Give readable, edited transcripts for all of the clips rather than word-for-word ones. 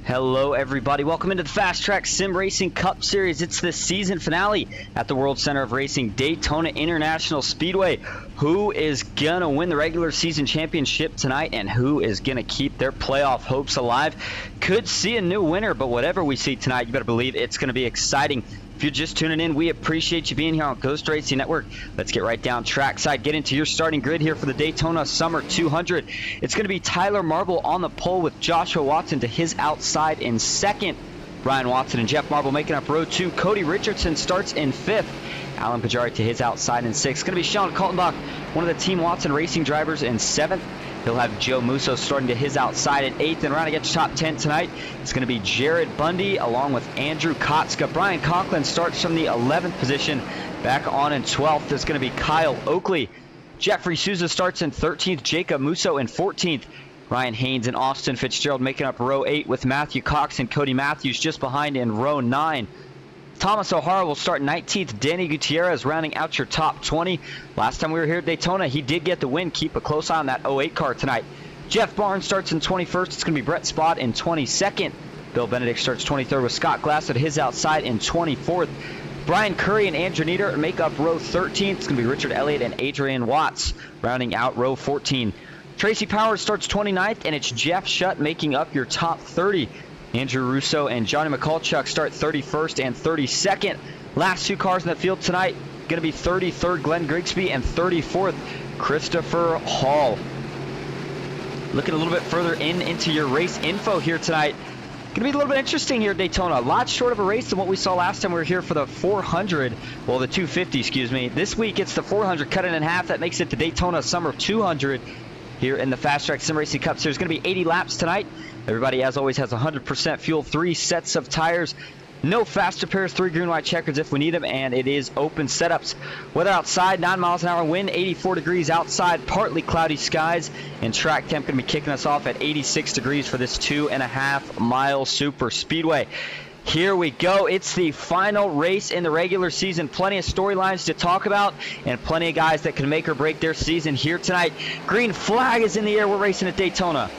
Hello everybody, welcome into the FastTrack Sim Racing Cup Series. It's the season finale at the World Center of Racing Daytona International Speedway. Who is gonna win the regular season championship tonight and who is gonna keep their playoff hopes alive? Could see a new winner, but whatever we see tonight, you better believe it's gonna be exciting. If you're just tuning in, we appreciate you being here on Ghost Racing Network. Let's get right down trackside, get into your starting grid here for the Daytona Summer 200. It's going to be Tyler Marble on the pole with Joshua Watson to his outside in second. Brian Watson and Jeff Marble making up row two. Cody Richardson starts in fifth. Alan Pajari to his outside in sixth. It's going to be Sean Kaltenbach, one of the Team Watson Racing drivers, in seventh. He'll have Joe Musso starting to his outside at 8th. And rounding out the top 10 tonight, it's going to be Jared Bundy along with Andrew Kotska. Brian Conklin starts from the 11th position. Back on in 12th is going to be Kyle Oakley. Jeffrey Souza starts in 13th. Jacob Musso in 14th. Ryan Haynes and Austin Fitzgerald making up row 8 with Matthew Cox and Cody Matthews just behind in row 9. Thomas O'Hara will start 19th. Danny Gutierrez rounding out your top 20. Last time we were here at Daytona, he did get the win. Keep a close eye on that 08 car tonight. Jeff Barnes starts in 21st. It's going to be Brett Spott in 22nd. Bill Benedict starts 23rd with Scott Glass at his outside in 24th. Brian Curry and Andrew Nieder make up row 13th. It's going to be Richard Elliott and Adrian Watts rounding out row 14. Tracy Powers starts 29th, and it's Jeff Shutt making up your top 30. Andrew Russo and Johnny McCulchuk start 31st and 32nd. Last two cars in the field tonight going to be 33rd Glenn Grigsby and 34th Christopher Hall. Looking a little bit further into your race info here tonight. Going to be a little bit interesting here at Daytona. A lot short of a race than what we saw last time we were here for the 400. Well, the 250, excuse me. This week it's the 400 cut it in half. That makes it the Daytona Summer 200 here in the FastTrack Sim Racing Cup Series. Going to be 80 laps tonight. Everybody, as always, has 100% fuel, 3 sets of tires, no fast repairs, 3 green white checkers if we need them, and it is open setups. Weather outside, 9 miles an hour wind, 84 degrees outside, partly cloudy skies, and track temp going to be kicking us off at 86 degrees for this 2.5 mile super speedway. Here we go. It's the final race in the regular season. Plenty of storylines to talk about and plenty of guys that can make or break their season here tonight. Green flag is in the air. We're racing at Daytona.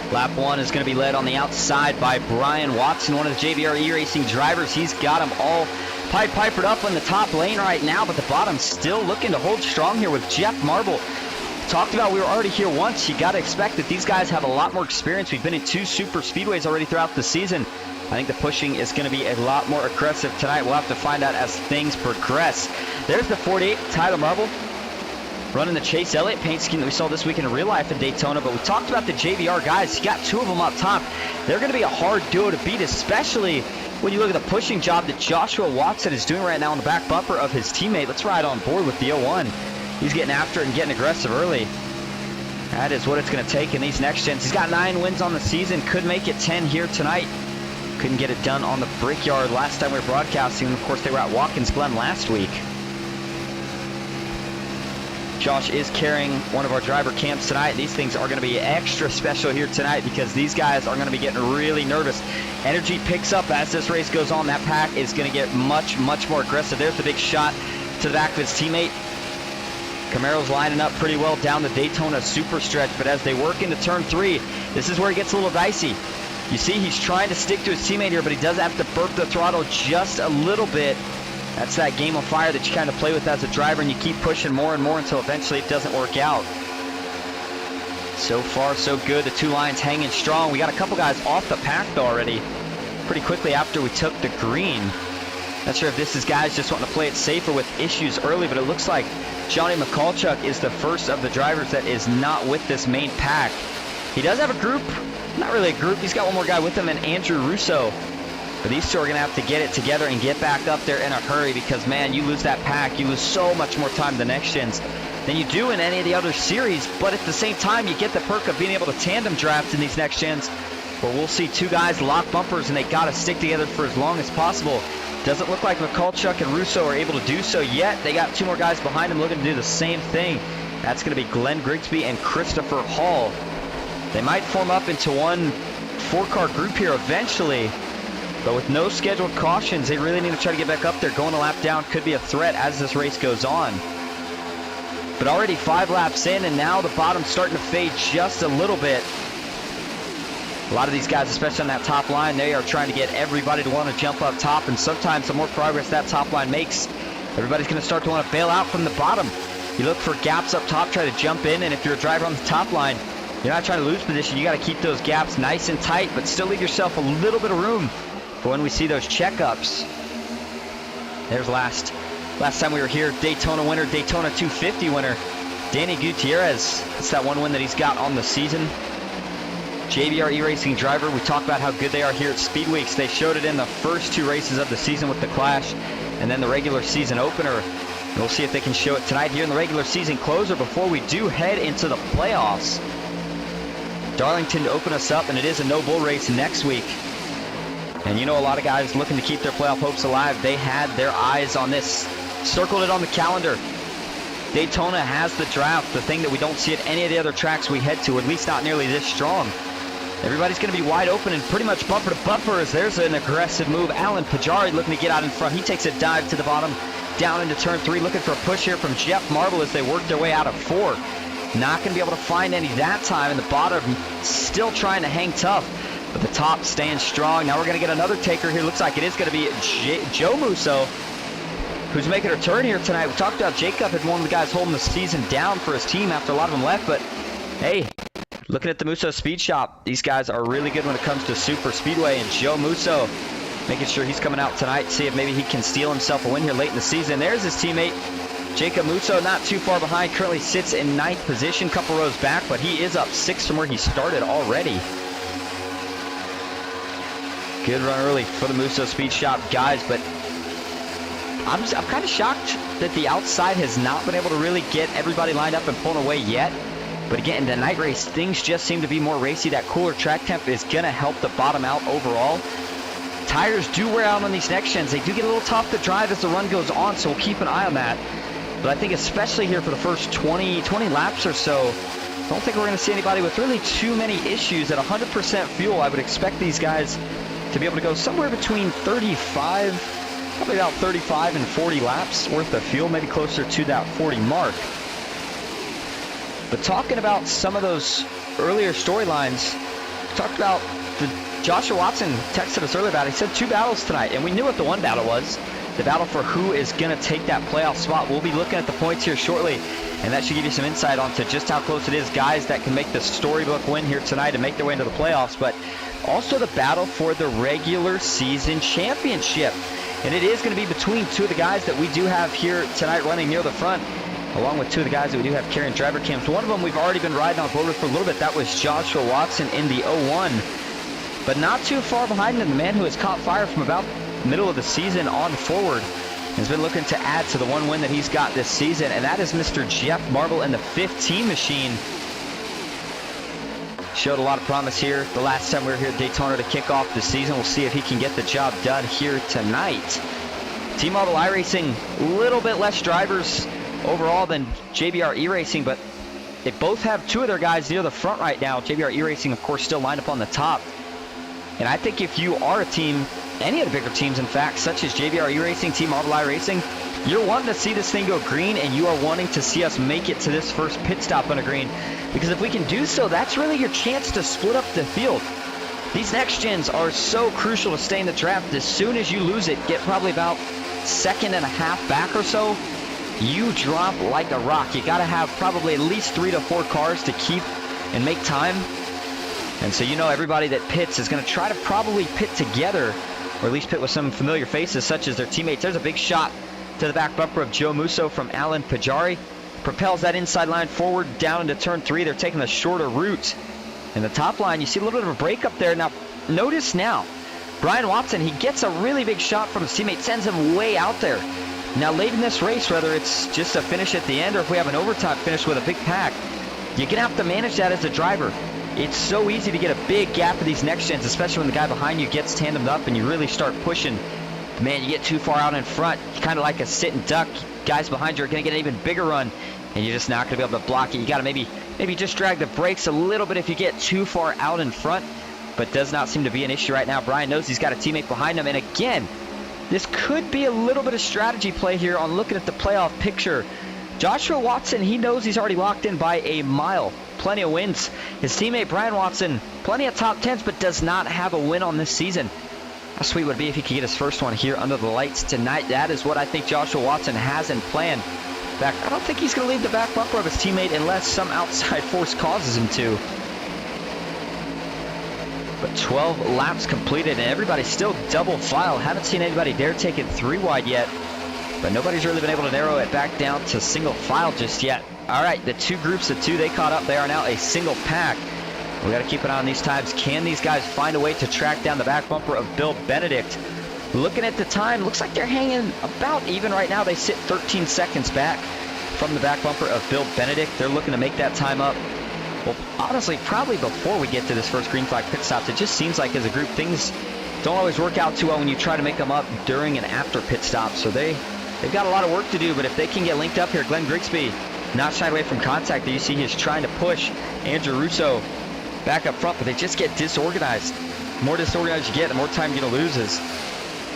Lap 1 is going to be led on the outside by Brian Watson, one of the JBR E-Racing drivers. He's got them all pipered up on the top lane right now, but the bottom still looking to hold strong here with Jeff Marble. Talked about we were already here once. You got to expect that these guys have a lot more experience. We've been in 2 super speedways already throughout the season. I think the pushing is going to be a lot more aggressive tonight. We'll have to find out as things progress. There's the 48, Tyler Marble, running the Chase Elliott paint scheme that we saw this week in real life in Daytona. But we talked about the JBR guys. You got 2 of them up top. They're going to be a hard duo to beat, especially when you look at the pushing job that Joshua Watson is doing right now on the back bumper of his teammate. Let's ride on board with the 01. He's getting after it and getting aggressive early. That is what it's going to take in these next gens. He's got 9 wins on the season. Could make it 10 here tonight. Couldn't get it done on the Brickyard last time we were broadcasting. Of course, they were at Watkins Glen last week. Josh is carrying one of our driver camps tonight. These things are going to be extra special here tonight because these guys are going to be getting really nervous. Energy picks up as this race goes on. That pack is going to get much more aggressive. There's the big shot to the back of his teammate. Camaro's lining up pretty well down the Daytona super stretch, but as they work into turn 3, this is where it gets a little dicey. You see he's trying to stick to his teammate here, but he does have to burp the throttle just a little bit. That's that game of fire that you kind of play with as a driver, and you keep pushing more and more until eventually it doesn't work out. So far, so good. The 2 lines hanging strong. We got a couple guys off the pack, though, already pretty quickly after we took the green. Not sure if this is guys just wanting to play it safer with issues early, but it looks like Johnny McCulchuk is the first of the drivers that is not with this main pack. He does have a group, not really a group, he's got one more guy with him, and Andrew Russo. But these two are going to have to get it together and get back up there in a hurry because, man, you lose that pack, you lose so much more time in the next gens than you do in any of the other series. But at the same time, you get the perk of being able to tandem draft in these next gens where we'll see two guys lock bumpers and they got to stick together for as long as possible. Doesn't look like McCulchuk and Russo are able to do so yet. They got two more guys behind them looking to do the same thing. That's going to be Glenn Grigsby and Christopher Hall. They might form up into one four-car group here eventually. But with no scheduled cautions, they really need to try to get back up there. Going a lap down could be a threat as this race goes on. But already 5 laps in, and now the bottom's starting to fade just a little bit. A lot of these guys, especially on that top line, they are trying to get everybody to want to jump up top. And sometimes the more progress that top line makes, everybody's going to start to want to bail out from the bottom. You look for gaps up top, try to jump in, and if you're a driver on the top line, you're not trying to lose position. You got to keep those gaps nice and tight, but still leave yourself a little bit of room for when we see those checkups. There's last time we were here, Daytona winner, Daytona 250 winner, Danny Gutierrez. It's that one win that he's got on the season. JBR E-Racing driver, we talk about how good they are here at Speedway. They showed it in the first 2 races of the season with the Clash and then the regular season opener. And we'll see if they can show it tonight here in the regular season closer before we do head into the playoffs. Darlington to open us up, and it is a no bull race next week. And you know, a lot of guys looking to keep their playoff hopes alive. They had their eyes on this, circled it on the calendar. Daytona has the draft, the thing that we don't see at any of the other tracks we head to, or at least not nearly this strong. Everybody's going to be wide open and pretty much bumper to bumper as there's an aggressive move. Alan Pajari looking to get out in front. He takes a dive to the bottom, down into turn 3, looking for a push here from Jeff Marble as they work their way out of 4. Not going to be able to find any that time, and the bottom still trying to hang tough. But the top staying strong. Now we're going to get another taker here. Looks like it is going to be Joe Musso, who's making a turn here tonight. We talked about Jacob had one of the guys holding the season down for his team after a lot of them left. But, hey, looking at the Musso Speed Shop, these guys are really good when it comes to Super Speedway. And Joe Musso making sure he's coming out tonight to see if maybe he can steal himself a win here late in the season. There's his teammate, Jacob Musso, not too far behind. Currently sits in 9th position, couple rows back, but he is up 6 from where he started already. Good run early for the Musso Speed Shop guys, but I'm kind of shocked that the outside has not been able to really get everybody lined up and pulling away yet. But again, in the night race, things just seem to be more racy. That cooler track temp is going to help the bottom out overall. Tires do wear out on these next gens. They do get a little tough to drive as the run goes on, so we'll keep an eye on that. But I think especially here for the first 20 laps or so, I don't think we're going to see anybody with really too many issues. At 100% fuel, I would expect these guys to be able to go somewhere between 35, probably about 35 and 40 laps worth of fuel, maybe closer to that 40 mark. But talking about some of those earlier storylines, talked about Joshua Watson texted us earlier about it. He said 2 battles tonight, and we knew what the one battle was. The battle for who is going to take that playoff spot. We'll be looking at the points here shortly, and that should give you some insight onto just how close it is. Guys that can make the storybook win here tonight and make their way into the playoffs, but also the battle for the regular season championship. And it is going to be between 2 of the guys that we do have here tonight running near the front, along with 2 of the guys that we do have carrying driver cams. One of them we've already been riding on board with for a little bit. That was Joshua Watson in the 01. But not too far behind him, the man who has caught fire from about middle of the season on forward has been looking to add to the 1 win that he's got this season, and that is Mr. Jeff Marble in the 15 machine. Showed a lot of promise here the last time we were here at Daytona to kick off the season. We'll see if he can get the job done here tonight. Team Marble iRacing, a little bit less drivers overall than JBR E-Racing, but they both have 2 of their guys near the front right now. JBR E-Racing, of course, still lined up on the top. And I think if you are a team, any of the bigger teams, in fact, such as JBR E-Racing, Team Marble iRacing, you're wanting to see this thing go green, and you are wanting to see us make it to this first pit stop on a green. Because if we can do so, that's really your chance to split up the field. These next gens are so crucial to stay in the draft. As soon as you lose it, get probably about 1.5 seconds back or so, you drop like a rock. You got to have probably at least 3 to 4 cars to keep and make time. And so you know everybody that pits is going to try to probably pit together or at least pit with some familiar faces such as their teammates. There's a big shot to the back bumper of Joe Musso from Alan Pajari. Propels that inside line forward down into turn 3. They're taking the shorter route. In the top line, you see a little bit of a break up there. Now, notice now, Brian Watson, he gets a really big shot from his teammate, sends him way out there. Now, late in this race, whether it's just a finish at the end or if we have an overtime finish with a big pack, you're going to have to manage that as a driver. It's so easy to get a big gap of these next gens, especially when the guy behind you gets tandemed up and you really start pushing. Man, you get too far out in front, kind of like a sit and duck. Guys behind you are going to get an even bigger run, and you're just not going to be able to block it. You got to maybe just drag the brakes a little bit if you get too far out in front, but does not seem to be an issue right now. Brian knows he's got a teammate behind him, and again, this could be a little bit of strategy play here on looking at the playoff picture. Joshua Watson, he knows he's already locked in by a mile. Plenty of wins. His teammate Brian Watson, plenty of top 10s, but does not have a win on this season. How sweet would it be if he could get his first one here under the lights tonight? That is what I think Joshua Watson has in plan. In fact, I don't think he's going to leave the back bumper of his teammate unless some outside force causes him to. But 12 laps completed, and everybody's still double file. Haven't seen anybody dare take it 3 wide yet, but nobody's really been able to narrow it back down to single file just yet. All right, the 2 groups of 2, they caught up. They are now a single pack. We got to keep an eye on these times. Can these guys find a way to track down the back bumper of Bill Benedict? Looking at the time, looks like they're hanging about even right now. They sit 13 seconds back from the back bumper of Bill Benedict. They're looking to make that time up. Well, honestly, probably before we get to this first green flag pit stops. It just seems like as a group, things don't always work out too well when you try to make them up during and after pit stops. So they've got a lot of work to do, but if they can get linked up here, Glenn Grigsby not shied away from contact. There you see he's trying to push Andrew Russo back up front, but they just get disorganized. The more disorganized you get, the more time you're going to lose.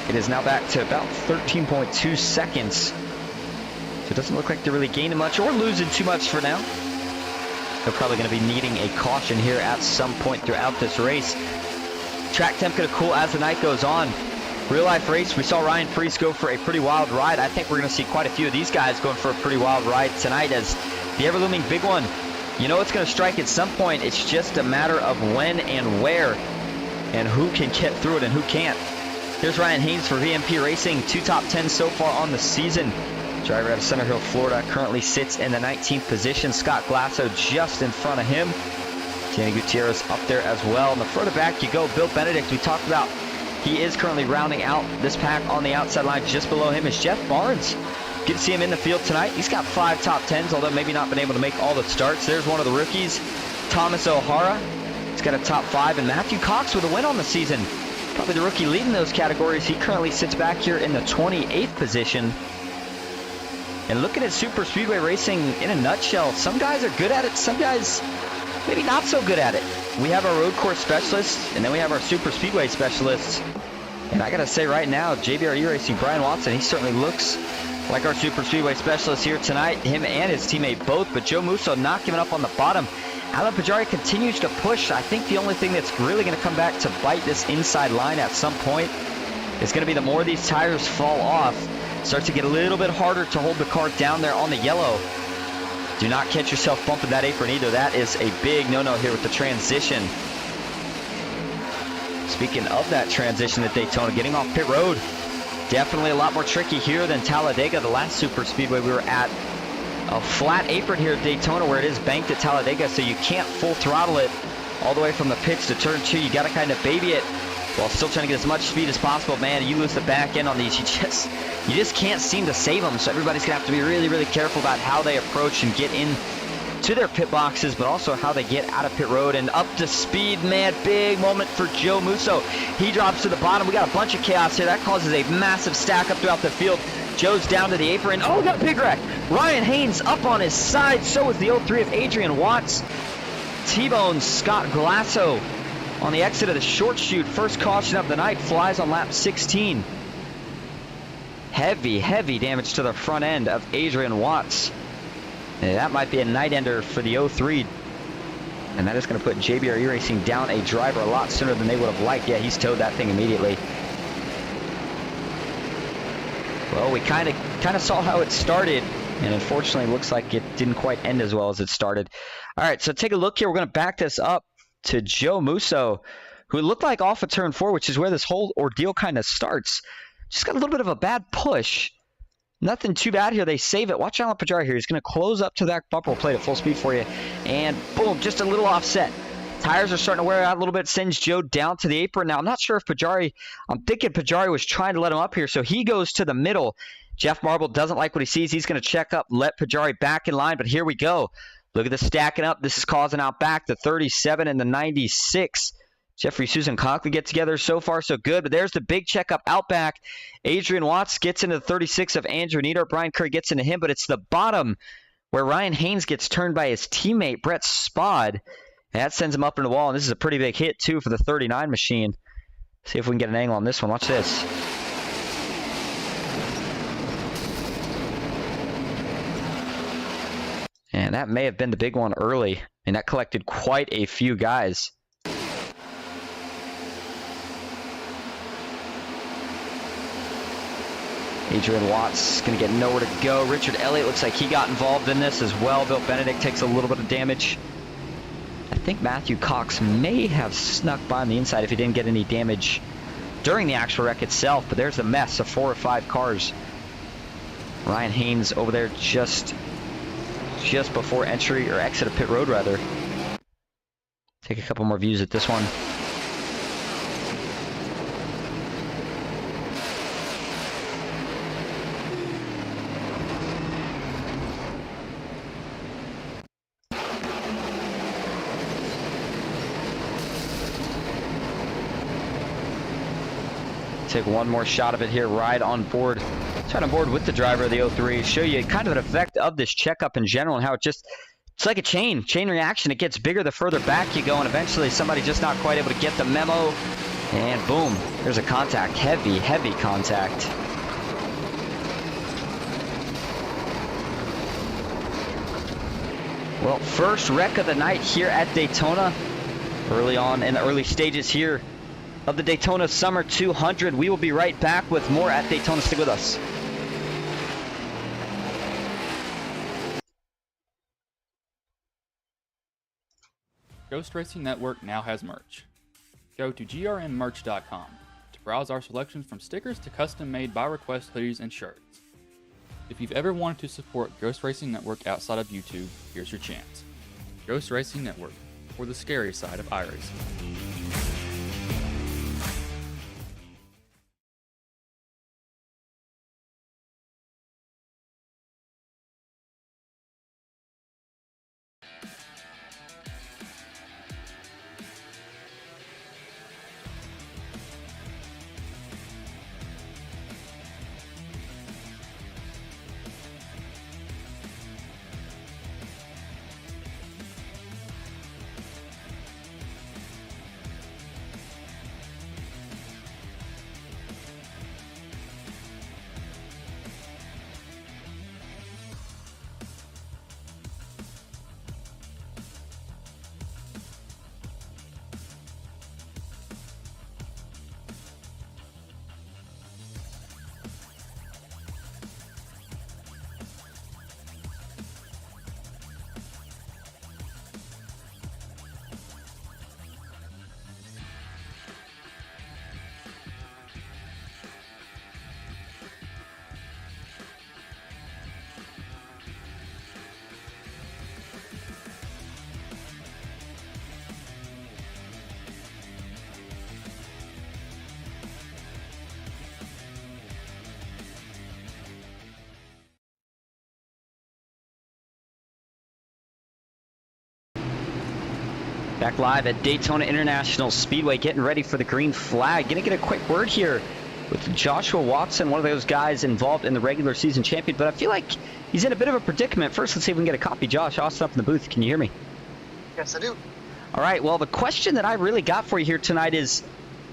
It is now back to about 13.2 seconds. So it doesn't look like they're really gaining much or losing too much for now. They're probably going to be needing a caution here at some point throughout this race. Track temp going to cool as the night goes on. Real life race, we saw Ryan Preece go for a pretty wild ride. I think we're going to see quite a few of these guys going for a pretty wild ride tonight as the ever-looming big one. You know it's going to strike at some point. It's just a matter of when and where and who can get through it and who can't. Here's Ryan Haynes for VMP Racing. 2 top 10s so far on the season. Driver out of Center Hill, Florida, currently sits in the 19th position. Scott Glasso just in front of him. Danny Gutierrez up there as well. And the further back you go, Bill Benedict, we talked about. He is currently rounding out this pack on the outside line. Just below him is Jeff Barnes. Good to see him in the field tonight. He's got 5 top 10s, although maybe not been able to make all the starts. There's one of the rookies, Thomas O'Hara. He's got a top 5, and Matthew Cox with a win on the season. Probably the rookie leading those categories. He currently sits back here in the 28th position. And looking at Super Speedway Racing in a nutshell, some guys are good at it, some guys maybe not so good at it. We have our road course specialists, and then we have our Super Speedway specialists. And I gotta say right now, JBRE Racing, Brian Watson, he certainly looks like our Super Speedway specialist here tonight. Him and his teammate both, but Joe Musso not giving up on the bottom. Alan Pajari continues to push. I think the only thing that's really going to come back to bite this inside line at some point is going to be the more these tires fall off. Starts to get a little bit harder to hold the car down there on the yellow. Do not catch yourself bumping that apron either. That is a big no-no here with the transition. Speaking of that transition at Daytona, getting off pit road, definitely a lot more tricky here than Talladega, the last Super Speedway we were at. A flat apron here at Daytona where it is banked at Talladega, so you can't full throttle it all the way from the pits to turn 2. You got to kind of baby it while still trying to get as much speed as possible. Man, you lose the back end on these, you just can't seem to save them. So everybody's gonna have to be really, really careful about how they approach and get in to their pit boxes, but also how they get out of pit road and up to speed. Man, big moment for Joe Musso. He drops to the bottom. We got a bunch of chaos here. That causes a massive stack up throughout the field. Joe's down to the apron. Oh, got a big wreck. Ryan Haynes up on his side. So is the 03 of Adrian Watts. T-bones Scott Glasso on the exit of the short chute. First caution of the night flies on lap 16. Heavy, heavy damage to the front end of Adrian Watts. And that might be a night ender for the 03. And that is going to put JBRE Racing down a driver a lot sooner than they would have liked. Yeah, he's towed that thing immediately. Well, we kind of saw how it started, and unfortunately it looks like it didn't quite end as well as it started. All right, so take a look here. We're going to back this up to Joe Musso, who looked like off of turn 4, which is where this whole ordeal kind of starts. Just got a little bit of a bad push. Nothing too bad here. They save it. Watch Alan Pajari here. He's going to close up to that bumper. We'll play it at full speed for you. And boom, just a little offset. Tires are starting to wear out a little bit. Sends Joe down to the apron. Now, I'm not sure if Pajari, I'm thinking Pajari was trying to let him up here, so he goes to the middle. Jeff Marble doesn't like what he sees. He's going to check up, let Pajari back in line, but here we go. Look at the stacking up. This is causing out back the 37 and the 96. Jeffrey Susan Conklin get together. So far, so good. But there's the big checkup out back. Adrian Watts gets into the 36 of Andrew Nieder. Brian Curry gets into him, but it's the bottom where Ryan Haynes gets turned by his teammate, Brett Spod. And that sends him up in the wall, and this is a pretty big hit, too, for the 39 machine. See if we can get an angle on this one. Watch this. And that may have been the big one early, and that collected quite a few guys. Adrian Watts going to get nowhere to go. Richard Elliott looks like he got involved in this as well. Bill Benedict takes a little bit of damage. I think Matthew Cox may have snuck by on the inside if he didn't get any damage during the actual wreck itself. But there's a mess of 4 or 5 cars. Ryan Haynes over there just before entry, or exit of pit road rather. Take a couple more views at this one. Take one more shot of it here, right on board. Right on board with the driver of the 03. Show you kind of an effect of this checkup in general and how it's like a chain reaction. It gets bigger the further back you go, and eventually somebody just not quite able to get the memo. And boom, there's a contact. Heavy contact. Well, first wreck of the night here at Daytona. Early on in the early stages here of the Daytona Summer 200. We will be right back with more at Daytona. Stick with us. Ghost Racing Network now has merch. Go to grnmerch.com to browse our selections from stickers to custom-made by-request hoodies and shirts. If you've ever wanted to support Ghost Racing Network outside of YouTube, here's your chance. Ghost Racing Network, for the scary side of iRacing. Back live at Daytona International Speedway, getting ready for the green flag. Gonna get a quick word here with Joshua Watson, one of those guys involved in the regular season champion, but I feel like he's in a bit of a predicament. First, let's see if we can get a copy. Josh, Austin up in the booth. Can you hear me? Yes, I do. All right, well, the question that I really got for you here tonight is,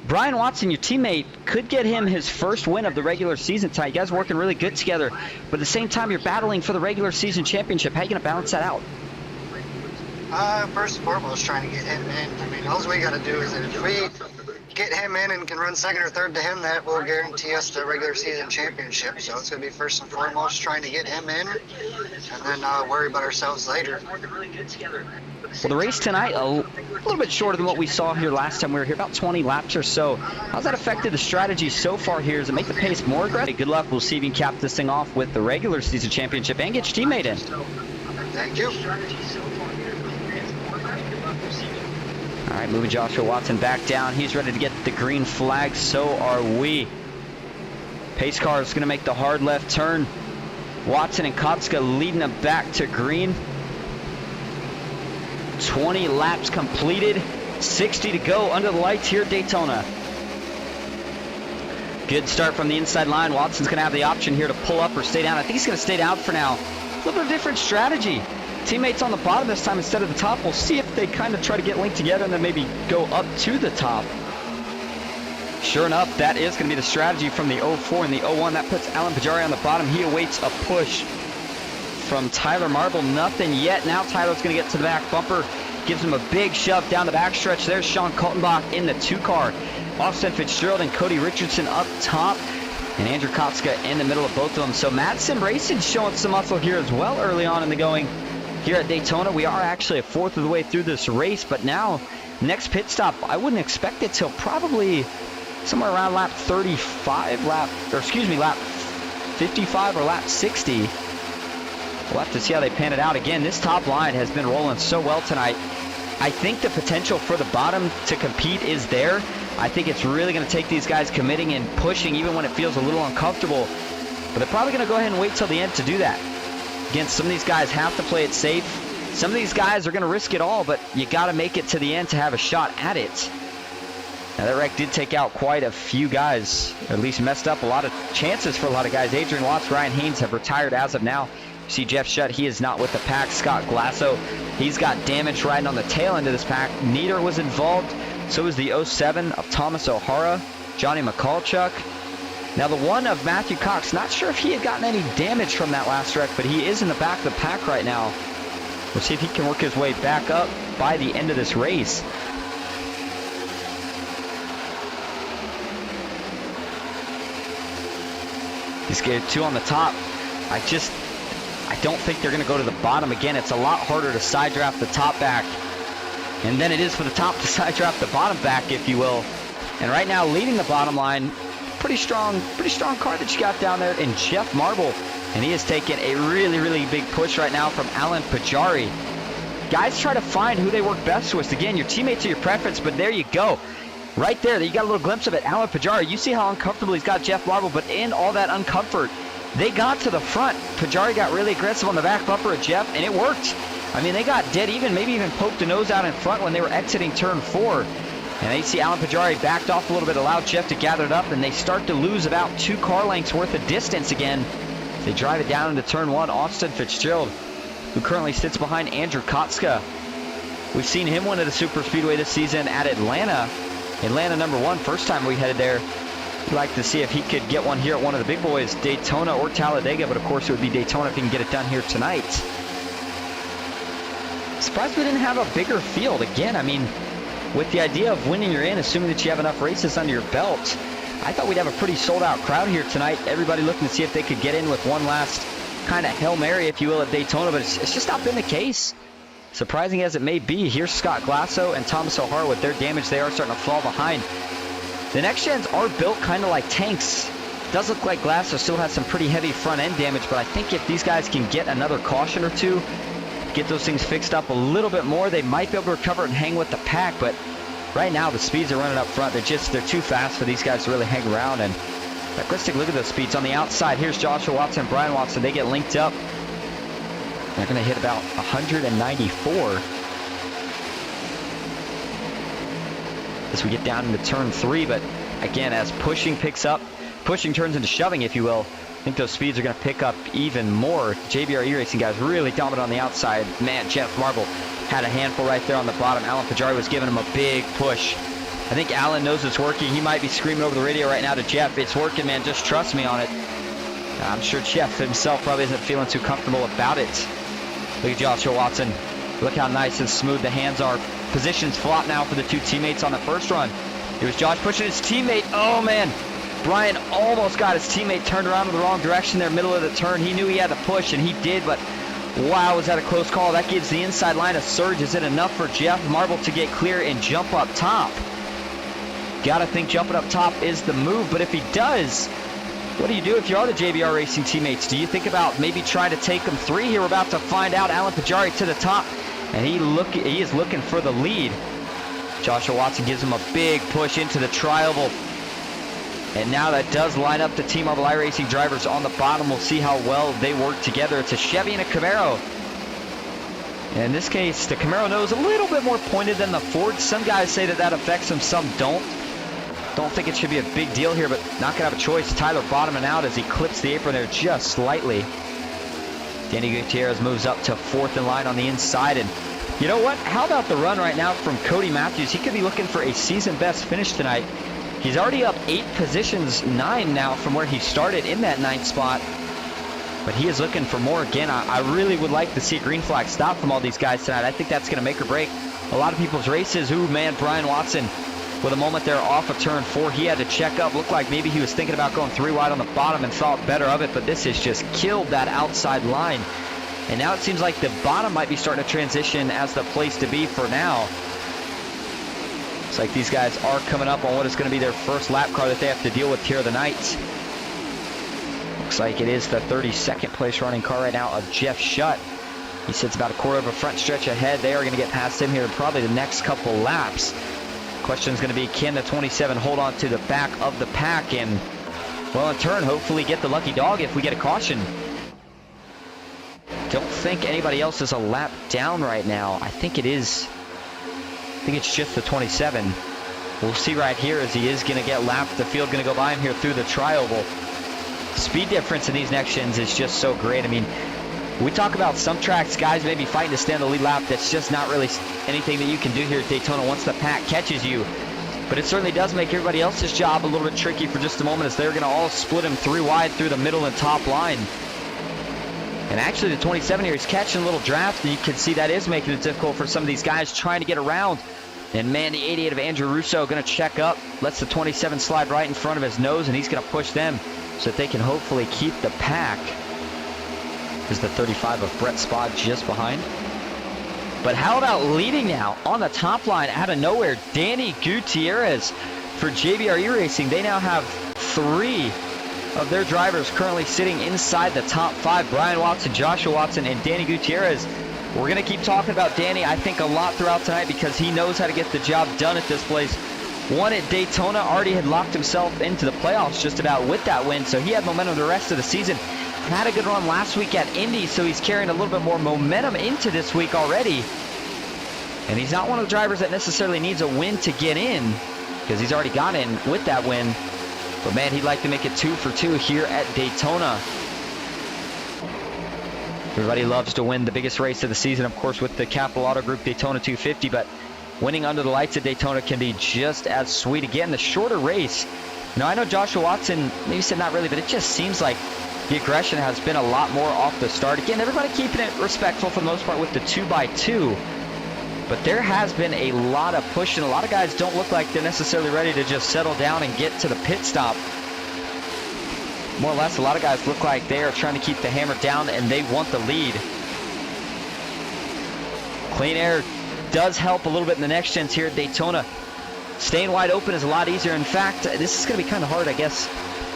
Brian Watson, your teammate, could get him his first win of the regular season tonight. You guys are working really good together, but at the same time, you're battling for the regular season championship. How are you going to balance that out? First and foremost, trying to get him in. I mean, all we got to do is if we get him in and can run second or third to him, that will guarantee us the regular season championship. So it's going to be first and foremost trying to get him in, and then worry about ourselves later. Well, the race tonight, a little bit shorter than what we saw here last time we were here, about 20 laps or so. How's that affected the strategy so far here? Does it make the pace more aggressive? Good luck. We'll see if you can cap this thing off with the regular season championship and get your teammate in. Thank you. All right, moving Joshua Watson back down. He's ready to get the green flag. So are we. Pace car is going to make the hard left turn. Watson and Kotska leading them back to green. 20 laps completed. 60 to go under the lights here at Daytona. Good start from the inside line. Watson's going to have the option here to pull up or stay down. I think he's going to stay down for now. A little bit of different strategy. Teammates on the bottom this time instead of the top. We'll see if they kind of try to get linked together and then maybe go up to the top. Sure enough, that is going to be the strategy from the 04 and the 01. That puts Alan Pajari on the bottom. He awaits a push from Tyler Marble. Nothing yet. Now Tyler's going to get to the back bumper. Gives him a big shove down the backstretch. There's Sean Kaltenbach in the 2-car. Austin Fitzgerald and Cody Richardson up top. And Andrew Kotska in the middle of both of them. So Matt Sim Racing showing some muscle here as well early on in the going. Here at Daytona, we are actually a fourth of the way through this race, but now next pit stop, I wouldn't expect it till probably somewhere around lap 35, lap 55 or lap 60. We'll have to see how they pan it out. Again, this top line has been rolling so well tonight. I think the potential for the bottom to compete is there. I think it's really going to take these guys committing and pushing even when it feels a little uncomfortable. But they're probably going to go ahead and wait till the end to do that. Again, some of these guys have to play it safe. Some of these guys are going to risk it all, but you got to make it to the end to have a shot at it. Now, that wreck did take out quite a few guys, or at least messed up a lot of chances for a lot of guys. Adrian Watts, Ryan Haynes have retired as of now. You see Jeff Shutt, he is not with the pack. Scott Glasso, he's got damage riding on the tail end of this pack. Nieder was involved. So was the 07 of Thomas O'Hara, Johnny McCallchuk. Now the one of Matthew Cox, not sure if he had gotten any damage from that last wreck, but he is in the back of the pack right now. We'll see if he can work his way back up by the end of this race. He's got 2 on the top. I don't think they're going to go to the bottom again. It's a lot harder to side draft the top back, and then it is for the top to side draft the bottom back, if you will. And right now, leading the bottom line, pretty strong car that you got down there in Jeff Marble. And he has taken a really, really big push right now from Alan Pajari. Guys try to find who they work best with. Again, your teammates are your preference, but there you go. Right there, you got a little glimpse of it. Alan Pajari, you see how uncomfortable he's got Jeff Marble, but in all that uncomfort, they got to the front. Pajari got really aggressive on the back bumper of Jeff, and it worked. I mean, they got dead even, maybe even poked the nose out in front when they were exiting turn 4. And they see Alan Pajari backed off a little bit, allowed Jeff to gather it up, and they start to lose about 2 car lengths worth of distance again. They drive it down into turn 1. Austin Fitzgerald, who currently sits behind Andrew Kotska. We've seen him win at a super speedway this season at Atlanta. Atlanta number 1, first time we headed there. We'd like to see if he could get one here at one of the big boys, Daytona or Talladega, but of course it would be Daytona if he can get it done here tonight. Surprised we didn't have a bigger field. Again, I mean, with the idea of winning you're in, assuming that you have enough races under your belt, I thought we'd have a pretty sold-out crowd here tonight. Everybody looking to see if they could get in with one last kind of Hail Mary, if you will, at Daytona, but it's just not been the case. Surprising as it may be, here's Scott Glasso and Thomas O'Hara with their damage. They are starting to fall behind. The next gens are built kind of like tanks. It does look like Glasso still has some pretty heavy front-end damage, but I think if these guys can get another caution or two, get those things fixed up a little bit more, they might be able to recover and hang with the pack. But right now the speeds are running up front. They're too fast for these guys to really hang around. And let's take a look at those speeds on the outside. Here's Joshua Watson and Brian Watson. They get linked up. They're going to hit about 194 as we get down into turn 3. But again, as pushing picks up, pushing turns into shoving, if you will, I think those speeds are going to pick up even more. JBR E-Racing guys really dominant on the outside. Man, Jeff Marble had a handful right there on the bottom. Alan Pajari was giving him a big push. I think Alan knows it's working. He might be screaming over the radio right now to Jeff, "It's working, man. Just trust me on it." I'm sure Jeff himself probably isn't feeling too comfortable about it. Look at Joshua Watson. Look how nice and smooth the hands are. Positions flop now for the 2 teammates on the first run. It was Josh pushing his teammate. Oh, man. Brian almost got his teammate turned around in the wrong direction there, middle of the turn. He knew he had to push, and he did, but wow, was that a close call. That gives the inside line a surge. Is it enough for Jeff Marble to get clear and jump up top? Gotta think jumping up top is the move, but if he does, what do you do if you're the JBR Racing teammates? Do you think about maybe trying to take them 3 here? We're about to find out. Alan Pajari to the top, and he is looking for the lead. Joshua Watson gives him a big push into the tri-oval. And now that does line up the Team Marble iRacing drivers on the bottom. We'll see how well they work together. It's a Chevy and a Camaro. And in this case, the Camaro nose a little bit more pointed than the Ford. Some guys say that affects them, some don't. Don't think it should be a big deal here, but not going to have a choice. Tyler bottoming out as he clips the apron there just slightly. Danny Gutierrez moves up to 4th in line on the inside. And you know what? How about the run right now from Cody Matthews? He could be looking for a season best finish tonight. He's already up 8 positions, 9 now from where he started in that 9th spot. But he is looking for more again. I really would like to see a green flag stop from all these guys tonight. I think that's going to make or break a lot of people's races. Ooh, man, Brian Watson with a moment there off of turn 4. He had to check up. Looked like maybe he was thinking about going 3 wide on the bottom and thought better of it. But this has just killed that outside line. And now it seems like the bottom might be starting to transition as the place to be for now. Looks like these guys are coming up on what is going to be their first lap car that they have to deal with here of the night. Looks like it is the 32nd place running car right now of Jeff Shutt. He sits about a quarter of a front stretch ahead. They are going to get past him here in probably the next couple laps. Question is going to be, can the 27 hold on to the back of the pack and, well, in turn, hopefully get the lucky dog if we get a caution. Don't think anybody else is a lap down right now. I think it's just the 27. We'll see right here as he is going to get lapped. The field going to go by him here through the tri-oval. Speed difference in these next gens is just so great. I mean, we talk about some tracks, guys maybe fighting to stay on the lead lap. That's just not really anything that you can do here at Daytona once the pack catches you. But it certainly does make everybody else's job a little bit tricky for just a moment, as they're going to all split him 3 wide through the middle and top line. And actually the 27 here is catching a little draft, and you can see that is making it difficult for some of these guys trying to get around. And man, the 88 of Andrew Russo going to check up, lets the 27 slide right in front of his nose, and he's going to push them so that they can hopefully keep the pack. Is the 35 of Brett Spod just behind. But how about leading now on the top line out of nowhere? Danny Gutierrez for JBR E-Racing. They now have 3 of their drivers currently sitting inside the top 5. Brian Watson, Joshua Watson, and Danny Gutierrez. We're going to keep talking about Danny, I think, a lot throughout tonight, because he knows how to get the job done at this place. Won at Daytona, already had locked himself into the playoffs just about with that win, so he had momentum the rest of the season. Had a good run last week at Indy, so he's carrying a little bit more momentum into this week already. And he's not one of the drivers that necessarily needs a win to get in, because he's already got in with that win. But man, he'd like to make it 2 for 2 here at Daytona. Everybody loves to win the biggest race of the season, of course, with the Capital Auto Group Daytona 250, but winning under the lights at Daytona can be just as sweet. Again, the shorter race. Now, I know Joshua Watson maybe said not really, but it just seems like the aggression has been a lot more off the start. Again, everybody keeping it respectful for the most part with the 2x2. But there has been a lot of pushing. A lot of guys don't look like they're necessarily ready to just settle down and get to the pit stop. More or less, a lot of guys look like they are trying to keep the hammer down and they want the lead. Clean air does help a little bit in the next gens here at Daytona. Staying wide open is a lot easier. In fact, this is going to be kind of hard, I guess,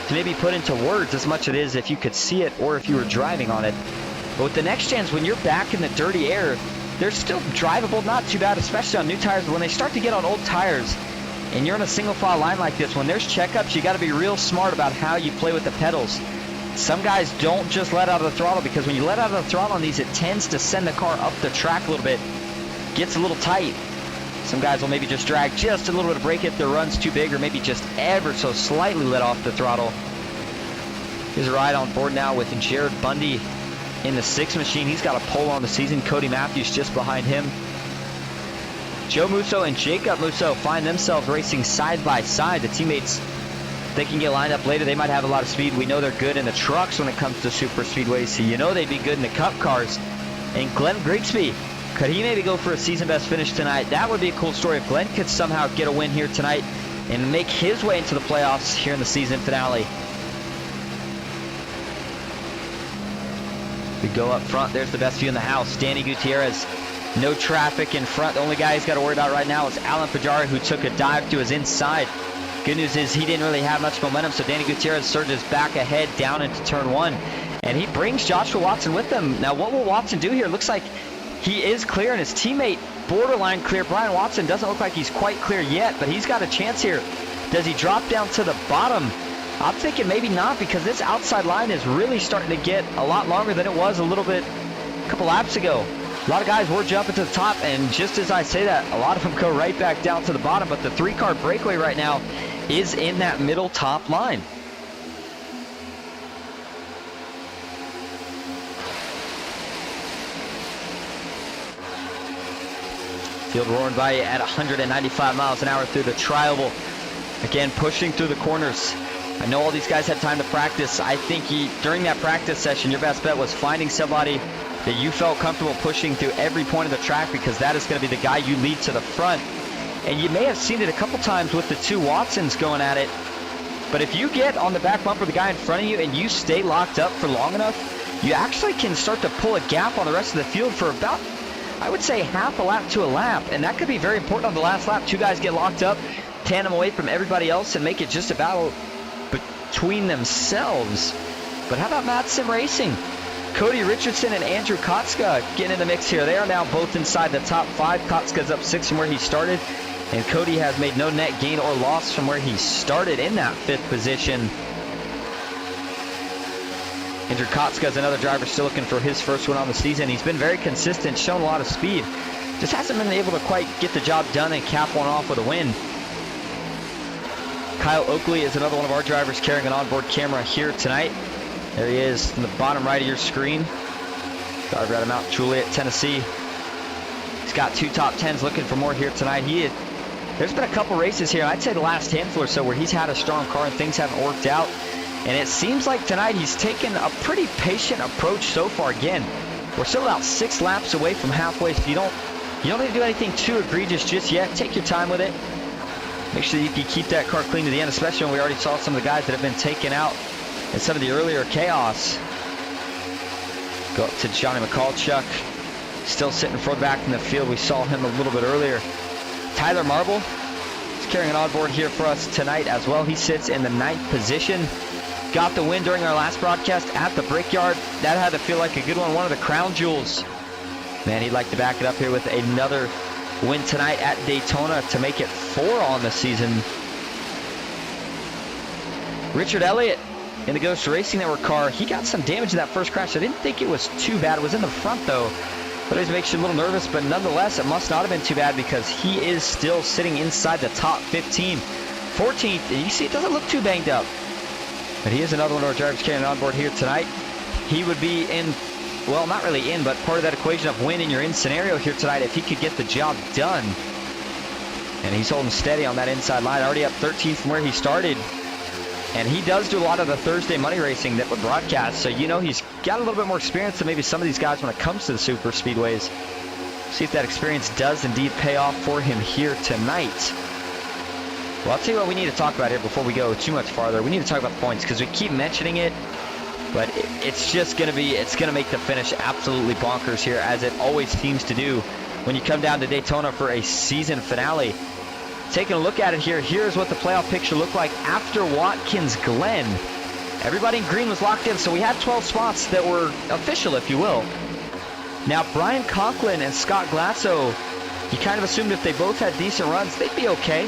to maybe put into words as much as it is if you could see it or if you were driving on it. But with the next gens, when you're back in the dirty air, they're still drivable, not too bad, especially on new tires. But when they start to get on old tires and you're in a single file line like this, when there's checkups, you got to be real smart about how you play with the pedals. Some guys don't just let out of the throttle, because when you let out of the throttle on these, it tends to send the car up the track a little bit. Gets a little tight. Some guys will maybe just drag just a little bit of brake if their run's too big, or maybe just ever so slightly let off the throttle. Here's a ride on board now with Jared Bundy in the 6 machine. He's got a pole on the season. Cody Matthews just behind him. Joe Musso and Jacob Musso find themselves racing side by side. The teammates, they can get lined up later. They might have a lot of speed. We know they're good in the trucks when it comes to super speedways, so you know they'd be good in the cup cars. And Glenn Grigsby, could he maybe go for a season best finish tonight? That would be a cool story if Glenn could somehow get a win here tonight and make his way into the playoffs here in the season finale. We go up front. There's the best view in the house. Danny Gutierrez. No traffic in front. The only guy he's got to worry about right now is Alan Pajari, who took a dive to his inside. Good news is he didn't really have much momentum, so Danny Gutierrez surges back ahead down into turn 1. And he brings Joshua Watson with him. Now, what will Watson do here? Looks like he is clear, and his teammate borderline clear. Brian Watson doesn't look like he's quite clear yet, but he's got a chance here. Does he drop down to the bottom? I'm thinking maybe not, because this outside line is really starting to get a lot longer than it was a couple laps ago. A lot of guys were jumping to the top, and just as I say that, a lot of them go right back down to the bottom, but the 3-car breakaway right now is in that middle top line. Field roaring by at 195 miles an hour through the tri-oval. Again, pushing through the corners. I know all these guys had time to practice. I think during that practice session, your best bet was finding somebody that you felt comfortable pushing through every point of the track, because that is going to be the guy you lead to the front. And you may have seen it a couple times with the 2 Watsons going at it. But if you get on the back bumper of the guy in front of you and you stay locked up for long enough, you actually can start to pull a gap on the rest of the field for about, I would say, half a lap to a lap. And that could be very important on the last lap. 2 guys get locked up, tandem away from everybody else, and make it just a battle between themselves. But how about Matt Sim Racing? Cody Richardson and Andrew Kotska getting in the mix here. They are now both inside the top 5. Kotska's up 6 from where he started, and Cody has made no net gain or loss from where he started in that 5th position. Andrew Kotska is another driver still looking for his first win on the season. He's been very consistent, shown a lot of speed. Just hasn't been able to quite get the job done and cap one off with a win. Kyle Oakley is another one of our drivers carrying an onboard camera here tonight. There he is in the bottom right of your screen. Driver out of Mount Juliet, Tennessee. He's got 2 top 10s, looking for more here tonight. There's been a couple races here, I'd say the last handful or so, where he's had a strong car and things haven't worked out. And it seems like tonight he's taken a pretty patient approach so far. Again, we're still about 6 laps away from halfway, so you don't need to do anything too egregious just yet. Take your time with it. Make sure you can keep that car clean to the end, especially when we already saw some of the guys that have been taken out in some of the earlier chaos. Go up to Johnny McCallchuck, still sitting further back in the field. We saw him a little bit earlier. Tyler Marble is carrying an onboard here for us tonight as well. He sits in the 9th position. Got the win during our last broadcast at the Brickyard. That had to feel like a good one, one of the crown jewels. Man, he'd like to back it up here with another win tonight at Daytona to make it 4 on the season. Richard Elliott in the Ghost Racing Network car. He got some damage in that first crash. I didn't think it was too bad. It was in the front though. But it makes you a little nervous, but nonetheless, it must not have been too bad, because he is still sitting inside the top 15. 14th, and you see it doesn't look too banged up. But he is another one of our drivers carrying on board here tonight. He would be in, well, not really in, but part of that equation of win in your in scenario here tonight if he could get the job done. And he's holding steady on that inside line, already up 13th from where he started. And he does do a lot of the Thursday money racing that would broadcast, so you know he's got a little bit more experience than maybe some of these guys when it comes to the super speedways. See if that experience does indeed pay off for him here tonight. Well, I'll tell you what we need to talk about here before we go too much farther. We need to talk about the points, because we keep mentioning it, but it's just going to make the finish absolutely bonkers here, as it always seems to do when you come down to Daytona for a season finale. Taking a look at it here, here's what the playoff picture looked like after Watkins Glen. Everybody in green was locked in, so we had 12 spots that were official, if you will. Now, Brian Conklin and Scott Glasso, you kind of assumed if they both had decent runs, they'd be okay.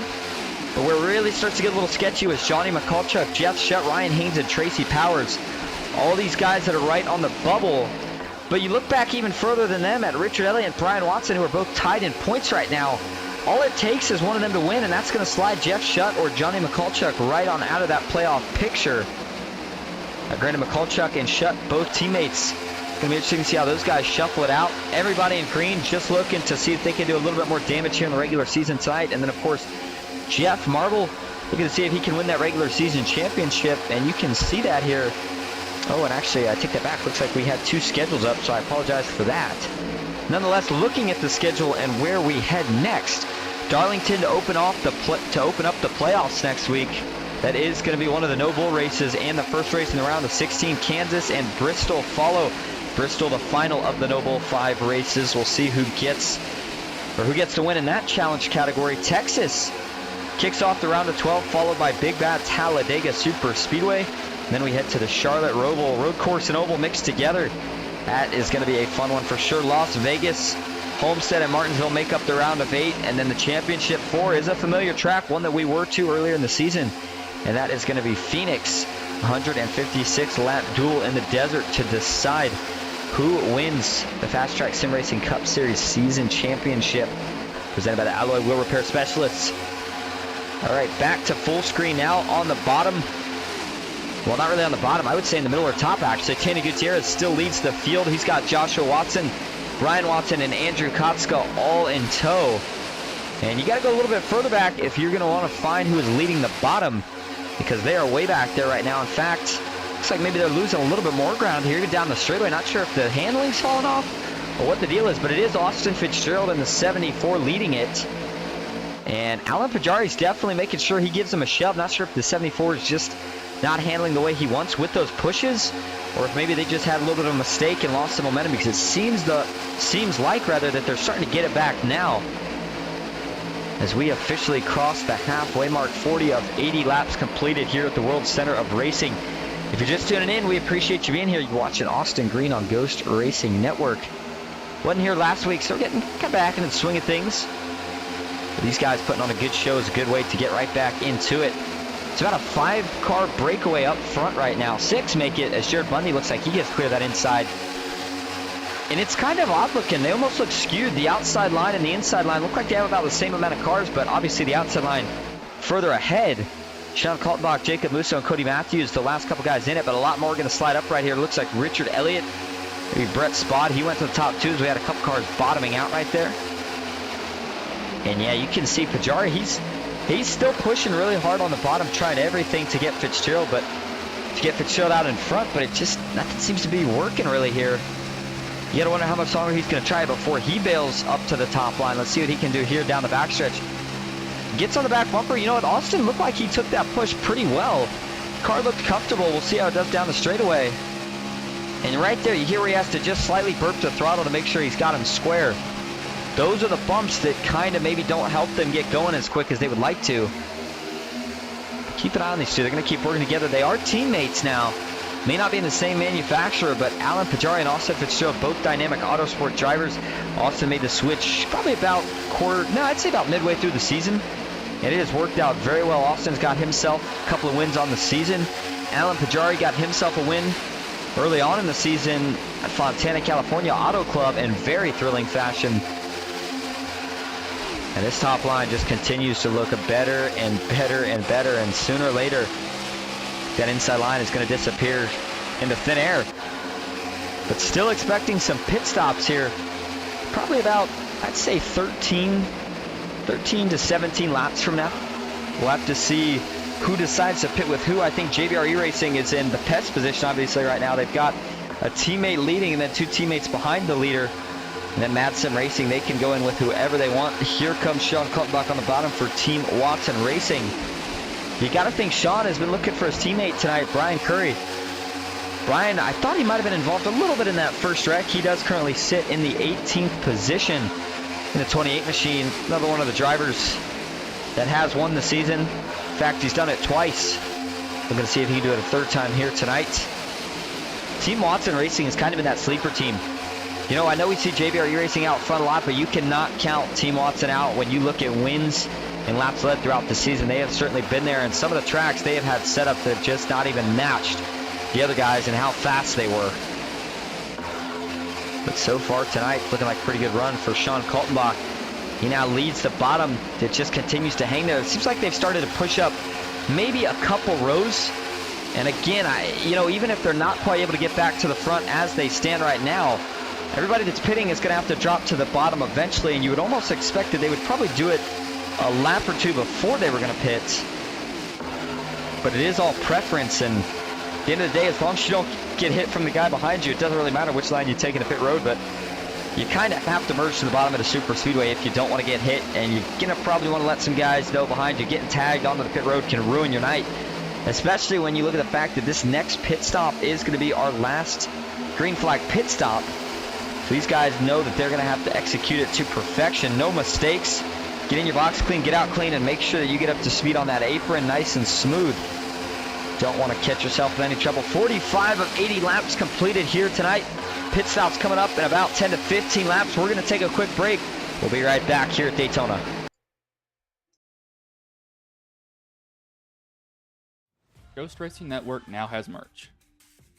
But where it really starts to get a little sketchy was Johnny McCallchuck, Jeff Shutt, Ryan Haynes, and Tracy Powers. All these guys that are right on the bubble. But you look back even further than them at Richard Elliott and Brian Watson, who are both tied in points right now. All it takes is one of them to win, and that's going to slide Jeff Shutt or Johnny McCallchuck right on out of that playoff picture. Granted, McCallchuck and Shutt, both teammates. Going to be interesting to see how those guys shuffle it out. Everybody in green just looking to see if they can do a little bit more damage here in the regular season tonight. And then, of course, Jeff Marble looking to see if he can win that regular season championship. And you can see that here. Oh, and actually, I take that back. Looks like we had 2 schedules up, so I apologize for that. Nonetheless, looking at the schedule and where we head next, Darlington to open up the playoffs next week. That is going to be one of the no bull races and the first race in the round of 16. Kansas and Bristol follow. Bristol the final of the no bull 5 races. We'll see who gets to win in that challenge category. Texas kicks off the round of 12, followed by Big Bad Talladega Super Speedway. And then we head to the Charlotte Roval Road Course and Oval mixed together. That is going to be a fun one for sure. Las Vegas, Homestead, and Martinsville make up the round of 8. And then the championship 4 is a familiar track, one that we were to earlier in the season. And that is going to be Phoenix, 156 lap duel in the desert to decide who wins the FastTrack Sim Racing Cup Series Season Championship, presented by the Alloy Wheel Repair Specialists. All right, back to full screen now on the bottom. Well, not really on the bottom. I would say in the middle or top, actually. Tana Gutierrez still leads the field. He's got Joshua Watson, Brian Watson, and Andrew Kotska all in tow. And you got to go a little bit further back if you're going to want to find who is leading the bottom, because they are way back there right now. In fact, looks like maybe they're losing a little bit more ground here down the straightaway. Not sure if the handling's falling off or what the deal is, but it is Austin Fitzgerald in the 74 leading it. And Alan Pajari's definitely making sure he gives him a shove. Not sure if the 74 is just not handling the way he wants with those pushes, or if maybe they just had a little bit of a mistake and lost some momentum, because it seems like that they're starting to get it back now. As we officially cross the halfway mark, 40 of 80 laps completed here at the World Center of Racing. If you're just tuning in, we appreciate you being here. You're watching Austin Green on Ghost Racing Network. Wasn't here last week, so we're getting kind of back in the swing of things. But these guys putting on a good show is a good way to get right back into it. It's about a 5-car breakaway up front right now. 6 make it, as Jared Bundy looks like he gets clear of that inside. And it's kind of odd looking. They almost look skewed. The outside line and the inside line look like they have about the same amount of cars, but obviously the outside line further ahead. Sean Kaltenbach, Jacob Musso, and Cody Matthews, the last couple guys in it, but a lot more going to slide up right here. It looks like Richard Elliott, maybe Brett Spod. He went to the top 2 as we had a couple cars bottoming out right there. And yeah, you can see Pajari, he's still pushing really hard on the bottom, trying everything to get Fitzgerald, but to get Fitzgerald out in front, but it just, nothing seems to be working really here. You gotta wonder how much longer he's gonna try before he bails up to the top line. Let's see what he can do here down the backstretch. Gets on the back bumper. You know what, Austin looked like he took that push pretty well. Car looked comfortable. We'll see how it does down the straightaway. And right there, you hear where he has to just slightly burp the throttle to make sure he's got him square. Those are the bumps that kind of maybe don't help them get going as quick as they would like to. Keep an eye on these two. They're going to keep working together. They are teammates now. May not be in the same manufacturer, but Alan Pajari and Austin Fitzgerald, both Dynamic Autosport drivers. Austin made the switch probably about I'd say about midway through the season. And it has worked out very well. Austin's got himself a couple of wins on the season. Alan Pajari got himself a win early on in the season at Fontana, California Auto Club in very thrilling fashion. And this top line just continues to look better and better and better. And sooner or later, that inside line is going to disappear into thin air. But still expecting some pit stops here. Probably about, I'd say 13 to 17 laps from now. We'll have to see who decides to pit with who. I think JBR Racing is in the best position, obviously, right now. They've got a teammate leading and then 2 teammates behind the leader. And then Mad Sim Racing, they can go in with whoever they want. Here comes Sean Kaltenbach on the bottom for Team Watson Racing. You got to think Sean has been looking for his teammate tonight, Brian Curry. Brian, I thought he might have been involved a little bit in that first wreck. He does currently sit in the 18th position in the 28 machine. Another one of the drivers that has won the season. In fact, he's done it twice. We're going to see if he can do it a third time here tonight. Team Watson Racing is kind of in that sleeper team. You know, I know we see JBR Racing out front a lot, but you cannot count Team Watson out when you look at wins and laps led throughout the season. They have certainly been there, and some of the tracks they have had set up that have just not even matched the other guys and how fast they were. But so far tonight, looking like a pretty good run for Sean Kaltenbach. He now leads the bottom. It just continues to hang there. It seems like they've started to push up maybe a couple rows. And again, even if they're not quite able to get back to the front as they stand right now, everybody that's pitting is going to have to drop to the bottom eventually, and you would almost expect that they would probably do it a lap or two before they were going to pit. But it is all preference, and at the end of the day, as long as you don't get hit from the guy behind you, it doesn't really matter which line you take in a pit road. But you kind of have to merge to the bottom of the super speedway if you don't want to get hit, and you're going to probably want to let some guys know behind you. Getting tagged onto the pit road can ruin your night, especially when you look at the fact that this next pit stop is going to be our last green flag pit stop. So these guys know that they're going to have to execute it to perfection. No mistakes. Get in your box clean, get out clean, and make sure that you get up to speed on that apron nice and smooth. Don't want to catch yourself in any trouble. 45 of 80 laps completed here tonight. Pit stops coming up in about 10 to 15 laps. We're going to take a quick break. We'll be right back here at Daytona. Ghost Racing Network now has merch.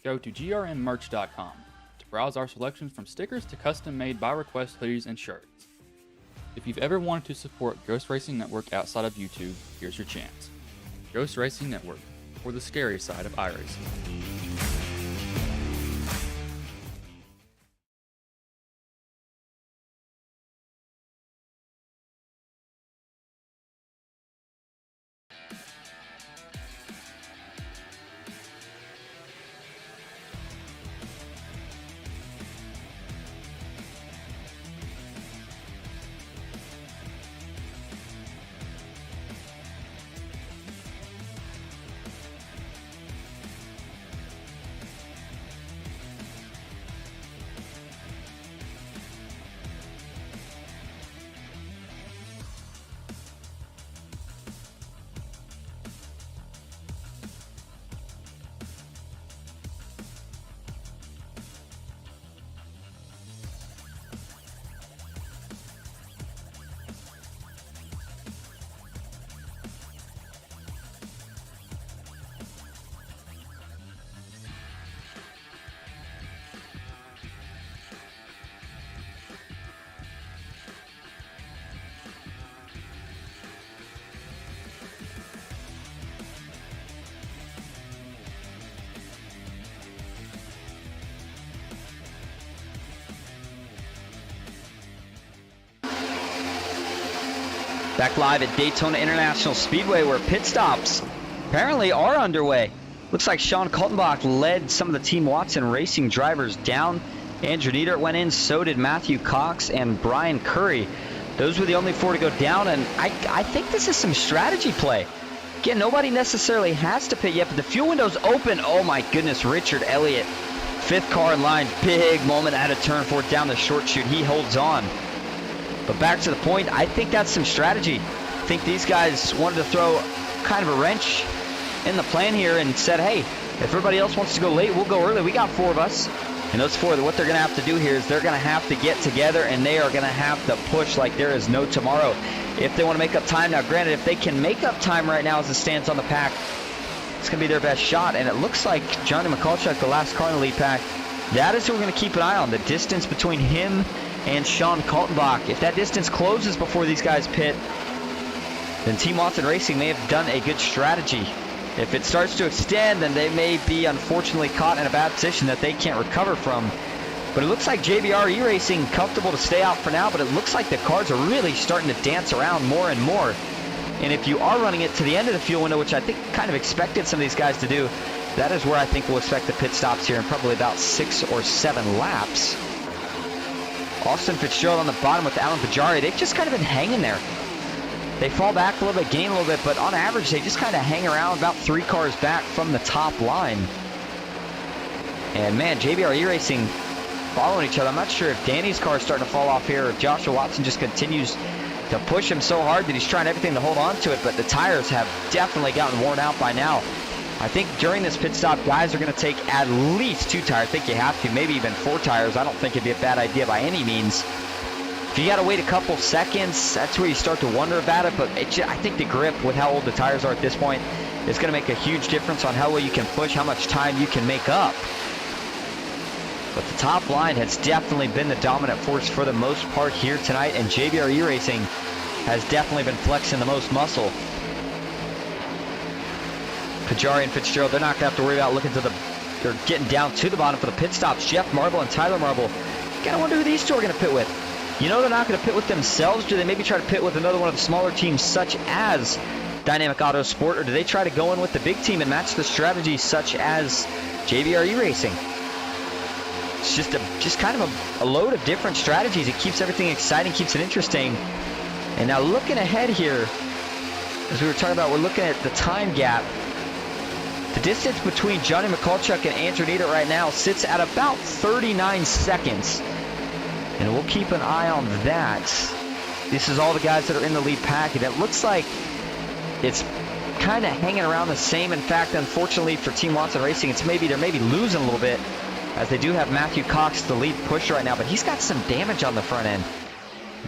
Go to grnmerch.com to browse our selections from stickers to custom-made by request hoodies and shirts. If you've ever wanted to support Ghost Racing Network outside of YouTube, here's your chance. Ghost Racing Network, for the scary side of iRacing. Back live at Daytona International Speedway, where pit stops apparently are underway. Looks like Sean Kaltenbach led some of the Team Watson Racing drivers down. Andrew Nieder went in, so did Matthew Cox and Brian Curry. Those were the only four to go down, and I think this is some strategy play. Again, nobody necessarily has to pit yet, but the fuel window's open. Oh my goodness, Richard Elliott, fifth car in line, big moment out of turn 4 down the short chute. He holds on. But back to the point, I think that's some strategy. I think these guys wanted to throw kind of a wrench in the plan here and said, hey, if everybody else wants to go late, we'll go early. We got 4 of us. And those 4, what they're going to have to do here is they're going to have to get together, and they are going to have to push like there is no tomorrow if they want to make up time. Now, granted, if they can make up time right now as it stands on the pack, it's going to be their best shot. And it looks like Johnny McCulchuk, the last car in the lead pack, that is who we're going to keep an eye on, the distance between him and Sean Kaltenbach. If that distance closes before these guys pit, then Team Watson Racing may have done a good strategy. If it starts to extend, then they may be unfortunately caught in a bad position that they can't recover from. But it looks like JBR E-Racing comfortable to stay out for now, but it looks like the cars are really starting to dance around more and more. And if you are running it to the end of the fuel window, which I think kind of expected some of these guys to do, that is where I think we'll expect the pit stops here in probably about 6 or 7 laps. Austin Fitzgerald on the bottom with Alan Pajari. They've just kind of been hanging there. They fall back a little bit, gain a little bit, but on average, they just kind of hang around about 3 cars back from the top line. And man, JBR E-Racing following each other. I'm not sure if Danny's car is starting to fall off here or if Joshua Watson just continues to push him so hard that he's trying everything to hold on to it, but the tires have definitely gotten worn out by now. I think during this pit stop, guys are going to take at least 2 tires. I think you have to, maybe even 4 tires. I don't think it'd be a bad idea by any means. If you got to wait a couple seconds, that's where you start to wonder about it. But I think the grip with how old the tires are at this point is going to make a huge difference on how well you can push, how much time you can make up. But the top line has definitely been the dominant force for the most part here tonight, and JBR E-Racing has definitely been flexing the most muscle. Pajari and Fitzgerald, they're not going to have to worry about they're getting down to the bottom for the pit stops. Jeff Marble and Tyler Marble. Gotta wonder who these 2 are going to pit with. You know they're not going to pit with themselves. Do they maybe try to pit with another one of the smaller teams such as Dynamic Auto Sport, or do they try to go in with the big team and match the strategy such as JBR E-Racing? It's just kind of a load of different strategies. It keeps everything exciting, keeps it interesting. And now looking ahead here, as we were talking about, we're looking at the time gap. The distance between Johnny Mikulchuk and Andrew Nieder right now sits at about 39 seconds. And we'll keep an eye on that. This is all the guys that are in the lead pack, and it looks like it's kind of hanging around the same. In fact, unfortunately for Team Watson Racing, they're maybe losing a little bit, as they do have Matthew Cox, the lead pusher right now, but he's got some damage on the front end.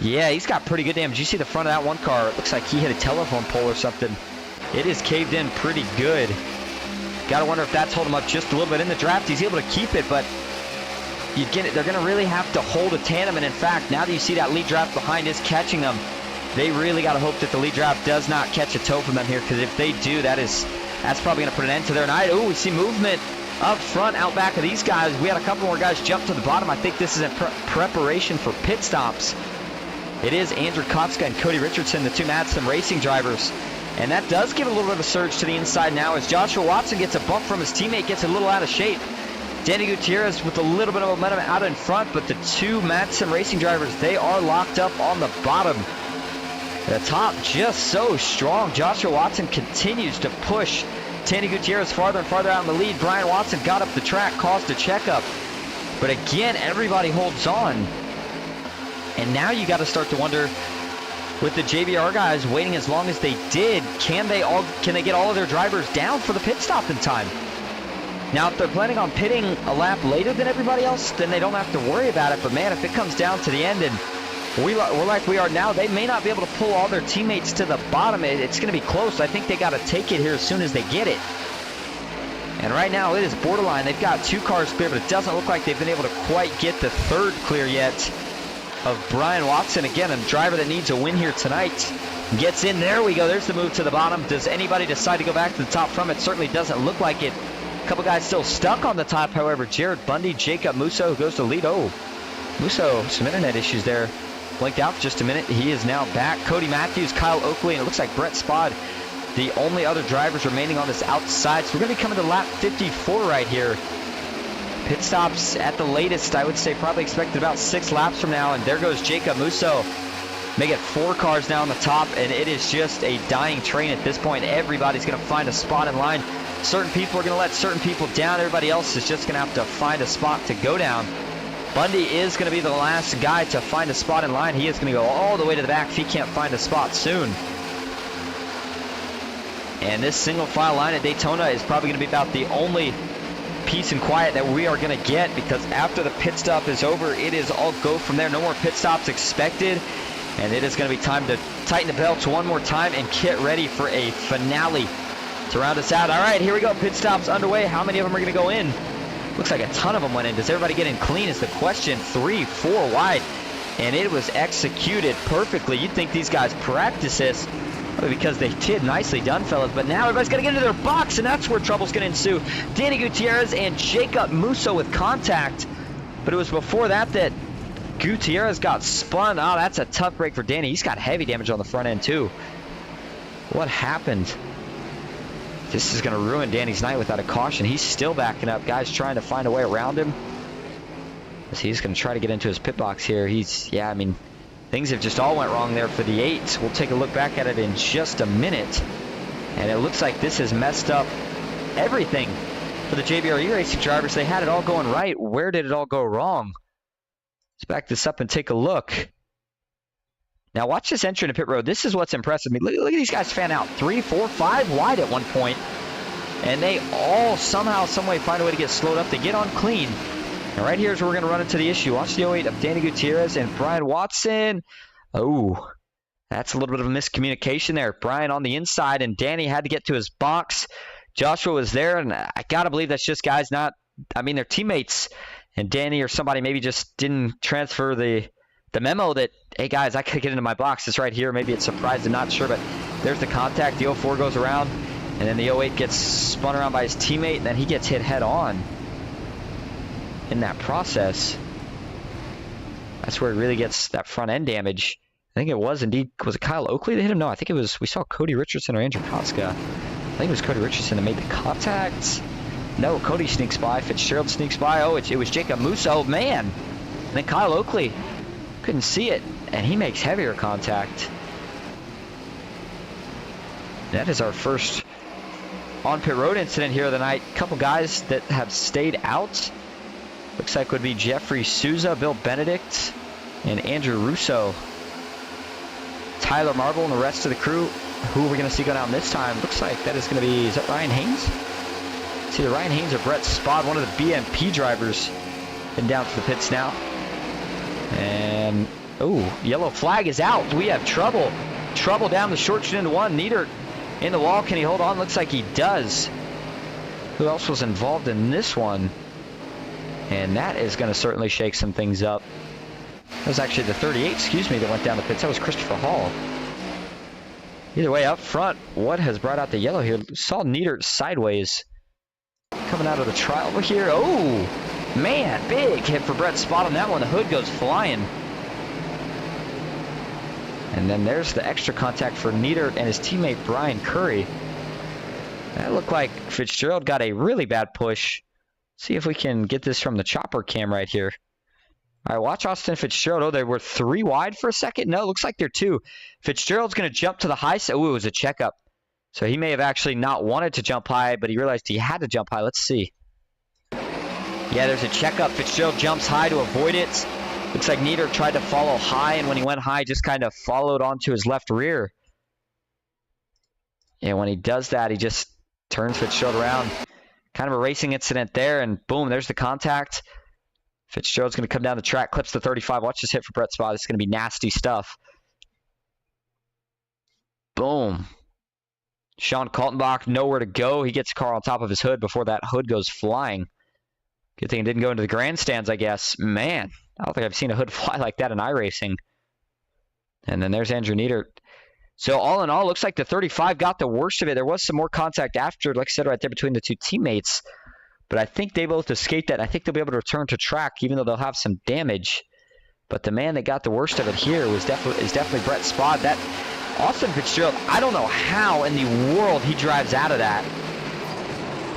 Yeah, he's got pretty good damage. You see the front of that one car, it looks like he hit a telephone pole or something. It is caved in pretty good. Gotta wonder if that's holding him up just a little bit in the draft. He's able to keep it, but they're gonna really have to hold a tandem, and in fact, now that you see that lead draft behind is catching them, they really gotta hope that the lead draft does not catch a toe from them here, because if they do, that's probably gonna put an end to their night. Ooh, we see movement up front, out back of these guys. We had a couple more guys jump to the bottom. I think this is in preparation for pit stops. It is Andrew Kotska and Cody Richardson, the two Mad Sim Racing drivers. And that does give a little bit of a surge to the inside now as Joshua Watson gets a bump from his teammate, gets a little out of shape. Danny Gutierrez with a little bit of momentum out in front, but the two Mad Sim Racing drivers, they are locked up on the bottom. The top just so strong. Joshua Watson continues to push Danny Gutierrez farther and farther out in the lead. Brian Watson got up the track, caused a checkup. But again, everybody holds on. And now you got to start to wonder, with the JBR guys waiting as long as they did, can they get all of their drivers down for the pit stop in time? Now, if they're planning on pitting a lap later than everybody else, then they don't have to worry about it. But man, if it comes down to the end and we're like we are now, they may not be able to pull all their teammates to the bottom. It's going to be close. I think they got to take it here as soon as they get it. And right now it is borderline. They've got two cars clear, but it doesn't look like they've been able to quite get the third clear yet of Brian Watson. Again, a driver that needs a win here tonight. Gets in. There we go. There's the move to the bottom. Does anybody decide to go back to the top from it? Certainly doesn't look like it. A couple guys still stuck on the top, however. Jared Bundy, Jacob Musso, who goes to lead. Oh, Musso, some internet issues there. Blinked out for just a minute. He is now back. Cody Matthews, Kyle Oakley, and it looks like Brett Spod, the only other drivers remaining on this outside. So we're going to be coming to lap 54 right here. Pit stops at the latest, I would say, probably expected about 6 laps from now. And there goes Jacob Musso. Make it 4 cars now on the top, and it is just a dying train at this point. Everybody's going to find a spot in line. Certain people are going to let certain people down. Everybody else is just going to have to find a spot to go down. Bundy is going to be the last guy to find a spot in line. He is going to go all the way to the back if he can't find a spot soon. And this single file line at Daytona is probably going to be about the only peace and quiet that we are going to get, because after the pit stop is over, it is all go from there. No more pit stops expected, and it is going to be time to tighten the belts one more time and get ready for a finale to round us out. All right, here we go. Pit stops underway. How many of them are going to go in? Looks like a ton of them went in. Does everybody get in clean is the question. 3, 4 wide, and it was executed perfectly. You'd think these guys practice this, because they did. Nicely done, fellas. But now everybody's got to get into their box, and that's where trouble's going to ensue. Danny Gutierrez and Jacob Musso with contact. But it was before that Gutierrez got spun. Oh, that's a tough break for Danny. He's got heavy damage on the front end, too. What happened? This is going to ruin Danny's night without a caution. He's still backing up. Guys trying to find a way around him. He's going to try to get into his pit box here. Things have just all went wrong there for the 8. We'll take a look back at it in just a minute. And it looks like this has messed up everything for the JBR racing drivers. They had it all going right. Where did it all go wrong? Let's back this up and take a look. Now watch this entry into pit road. This is what's impressive me. Look at these guys fan out. 3, 4, 5 wide at one point. And they all somehow, someway find a way to get slowed up. They get on clean. And right here is where we're going to run into the issue. Watch the 08 of Danny Gutierrez and Brian Watson. Oh, that's a little bit of a miscommunication there. Brian on the inside, and Danny had to get to his box. Joshua was there, and I got to believe that's just guys they're teammates. And Danny or somebody maybe just didn't transfer the memo that, hey, guys, I could get into my box. It's right here. Maybe it's surprised, I'm not sure. But there's the contact. The 04 goes around, and then the 08 gets spun around by his teammate, and then he gets hit head on. In that process, that's where it really gets that front end damage. I think it was indeed, was it Kyle Oakley that hit him? No, I think it was, we saw Cody Richardson or Andrew Kotska. I think it was Cody Richardson that made the contact. No, Cody sneaks by. Fitzgerald sneaks by. Oh, it was Jacob Musso. Oh, man. And then Kyle Oakley. Couldn't see it. And he makes heavier contact. That is our first on-pit road incident here of the night. A couple guys that have stayed out. Looks like would be Jeffrey Souza, Bill Benedict, and Andrew Russo. Tyler Marble and the rest of the crew. Who are we going to see go down this time? Looks like that is going to be, is that Ryan Haynes? It's either Ryan Haynes or Brett Spod, one of the BMP drivers. Been down to the pits now. And, oh, yellow flag is out. We have trouble. Trouble down the short chute into one. Nieder in the wall. Can he hold on? Looks like he does. Who else was involved in this one? And that is going to certainly shake some things up. That was actually the 38, excuse me, that went down the pits. That was Christopher Hall. Either way, up front, what has brought out the yellow here? Saw Nieder sideways coming out of the trial over here. Oh, man, big hit for Brett Spot on that one. The hood goes flying. And then there's the extra contact for Nieder and his teammate Brian Curry. That looked like Fitzgerald got a really bad push. See if we can get this from the chopper cam right here. All right, watch Austin Fitzgerald. Oh, they were 3 wide for a second. No, it looks like they're 2. Fitzgerald's going to jump to the high side. Oh, it was a checkup. So he may have actually not wanted to jump high, but he realized he had to jump high. Let's see. Yeah, there's a checkup. Fitzgerald jumps high to avoid it. Looks like Nieder tried to follow high, and when he went high, just kind of followed onto his left rear. Yeah, when he does that, he just turns Fitzgerald around. Kind of a racing incident there, and boom, there's the contact. Fitzgerald's going to come down the track, clips the 35. Watch this hit for Brett Spot. It's going to be nasty stuff. Boom. Sean Kaltenbach, nowhere to go. He gets the car on top of his hood before that hood goes flying. Good thing it didn't go into the grandstands, I guess. Man, I don't think I've seen a hood fly like that in iRacing. And then there's Andrew Nieder. So all in all, looks like the 35 got the worst of it. There was some more contact after, like I said, right there between the 2 teammates. But I think they both escaped that. I think they'll be able to return to track, even though they'll have some damage. But the man that got the worst of it here is definitely Brett Spod. That Austin Fitzgerald, I don't know how in the world he drives out of that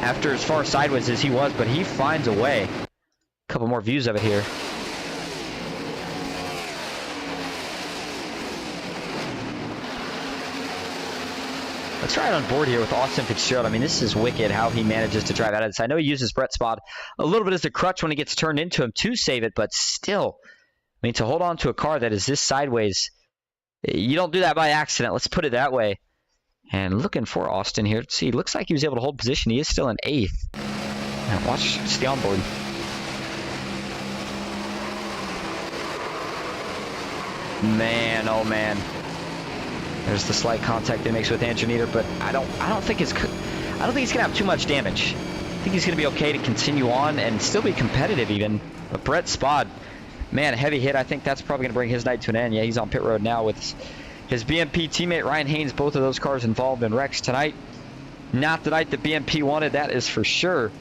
after as far sideways as he was, but he finds a way. A couple more views of it here. Let's try it on board here with Austin Fitzgerald. I mean, this is wicked how he manages to drive out of this. I know he uses Brett Spod a little bit as a crutch when he gets turned into him to save it, but still, I mean, to hold on to a car that is this sideways, you don't do that by accident. Let's put it that way. And looking for Austin here. Let's see, looks like he was able to hold position. He is still in 8th. Now watch, stay on board. Man, oh man. There's the slight contact he makes with Andrew Nieder, but I don't think he's gonna have too much damage. I think he's gonna be okay to continue on and still be competitive even. But Brett Spod, man, a heavy hit. I think that's probably gonna bring his night to an end. Yeah, he's on pit road now with his BMP teammate Ryan Haynes. Both of those cars involved in wrecks tonight. Not the night that BMP wanted, that is for sure.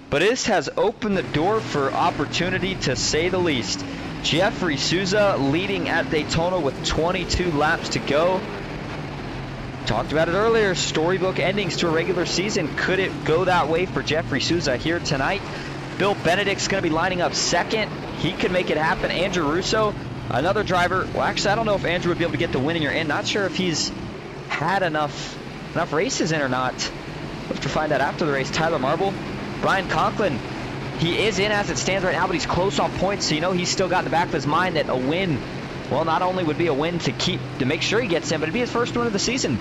But this has opened the door for opportunity, to say the least. Jeffrey Souza leading at Daytona with 22 laps to go. Talked about it earlier, storybook endings to a regular season. Could it go that way for Jeffrey Souza here tonight? Bill Benedict's going to be lining up second. He could make it happen. Andrew Russo, another driver. Well, actually, I don't know if Andrew would be able to get the win in your end. Not sure if he's had enough races in or not. We'll have to find out after the race. Tyler Marble, Brian Conklin. He is in as it stands right now, but he's close on points, so you know he's still got in the back of his mind that a win, well, not only would be a win to make sure he gets in, but it'd be his first win of the season.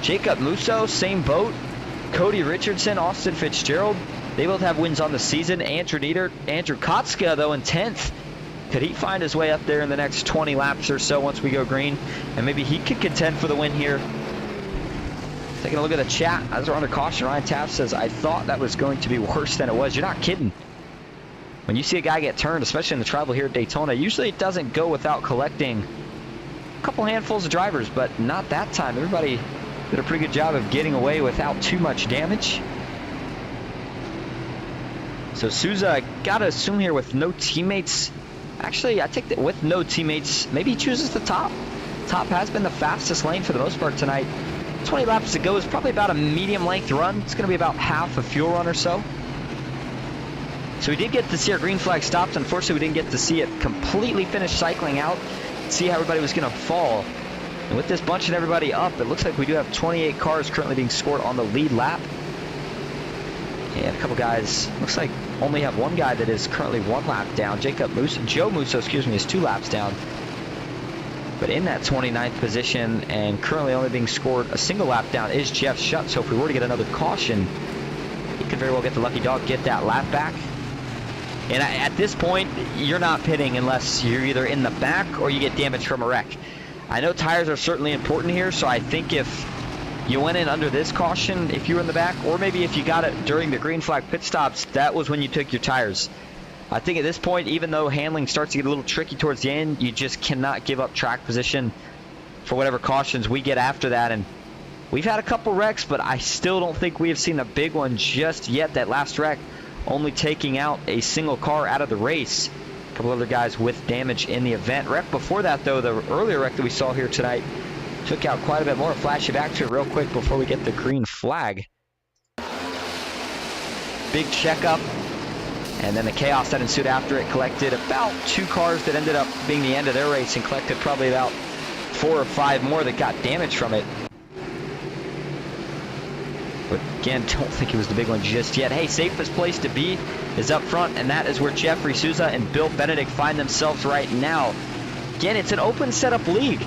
Jacob Musso, same boat. Cody Richardson, Austin Fitzgerald, they both have wins on the season. Andrew Nieder, Andrew Kotska, though, in 10th. Could he find his way up there in the next 20 laps or so once we go green? And maybe he could contend for the win here. Taking a look at the chat, as we're under caution, Ryan Taft says, I thought that was going to be worse than it was. You're not kidding. When you see a guy get turned, especially in the tribal here at Daytona, usually it doesn't go without collecting a couple handfuls of drivers, but not that time. Everybody did a pretty good job of getting away without too much damage. So Souza, I gotta assume here with no teammates. Actually, I take that with no teammates, maybe he chooses the top. Top has been the fastest lane for the most part tonight. 20 laps to go is probably about a medium length run. It's going to be about half a fuel run or so. So we did get to see our green flag stopped. Unfortunately, we didn't get to see it completely finish cycling out, see how everybody was going to fall. And with this bunching everybody up, it looks like we do have 28 cars currently being scored on the lead lap. And a couple guys, looks like only have one guy that is currently 1 lap down. Joe Musso, is 2 laps down. But in that 29th position and currently only being scored a single lap down is Jeff Shutt. So if we were to get another caution, he could very well get the lucky dog, get that lap back. And at this point, you're not pitting unless you're either in the back or you get damage from a wreck. I know tires are certainly important here, so I think if you went in under this caution, if you were in the back, or maybe if you got it during the green flag pit stops, that was when you took your tires. I think at this point, even though handling starts to get a little tricky towards the end, you just cannot give up track position for whatever cautions we get after that. And we've had a couple wrecks, but I still don't think we have seen a big one just yet. That last wreck only taking out a single car out of the race. A couple other guys with damage in the event. Wreck before that, though, the earlier wreck that we saw here tonight, took out quite a bit more. Flash you back to it real quick before we get the green flag. Big checkup. And then the chaos that ensued after it collected about 2 cars that ended up being the end of their race and collected probably about 4 or 5 more that got damage from it. But again, don't think it was the big one just yet. Hey, safest place to be is up front, and that is where Jeffrey Souza and Bill Benedict find themselves right now. Again, it's an open setup league,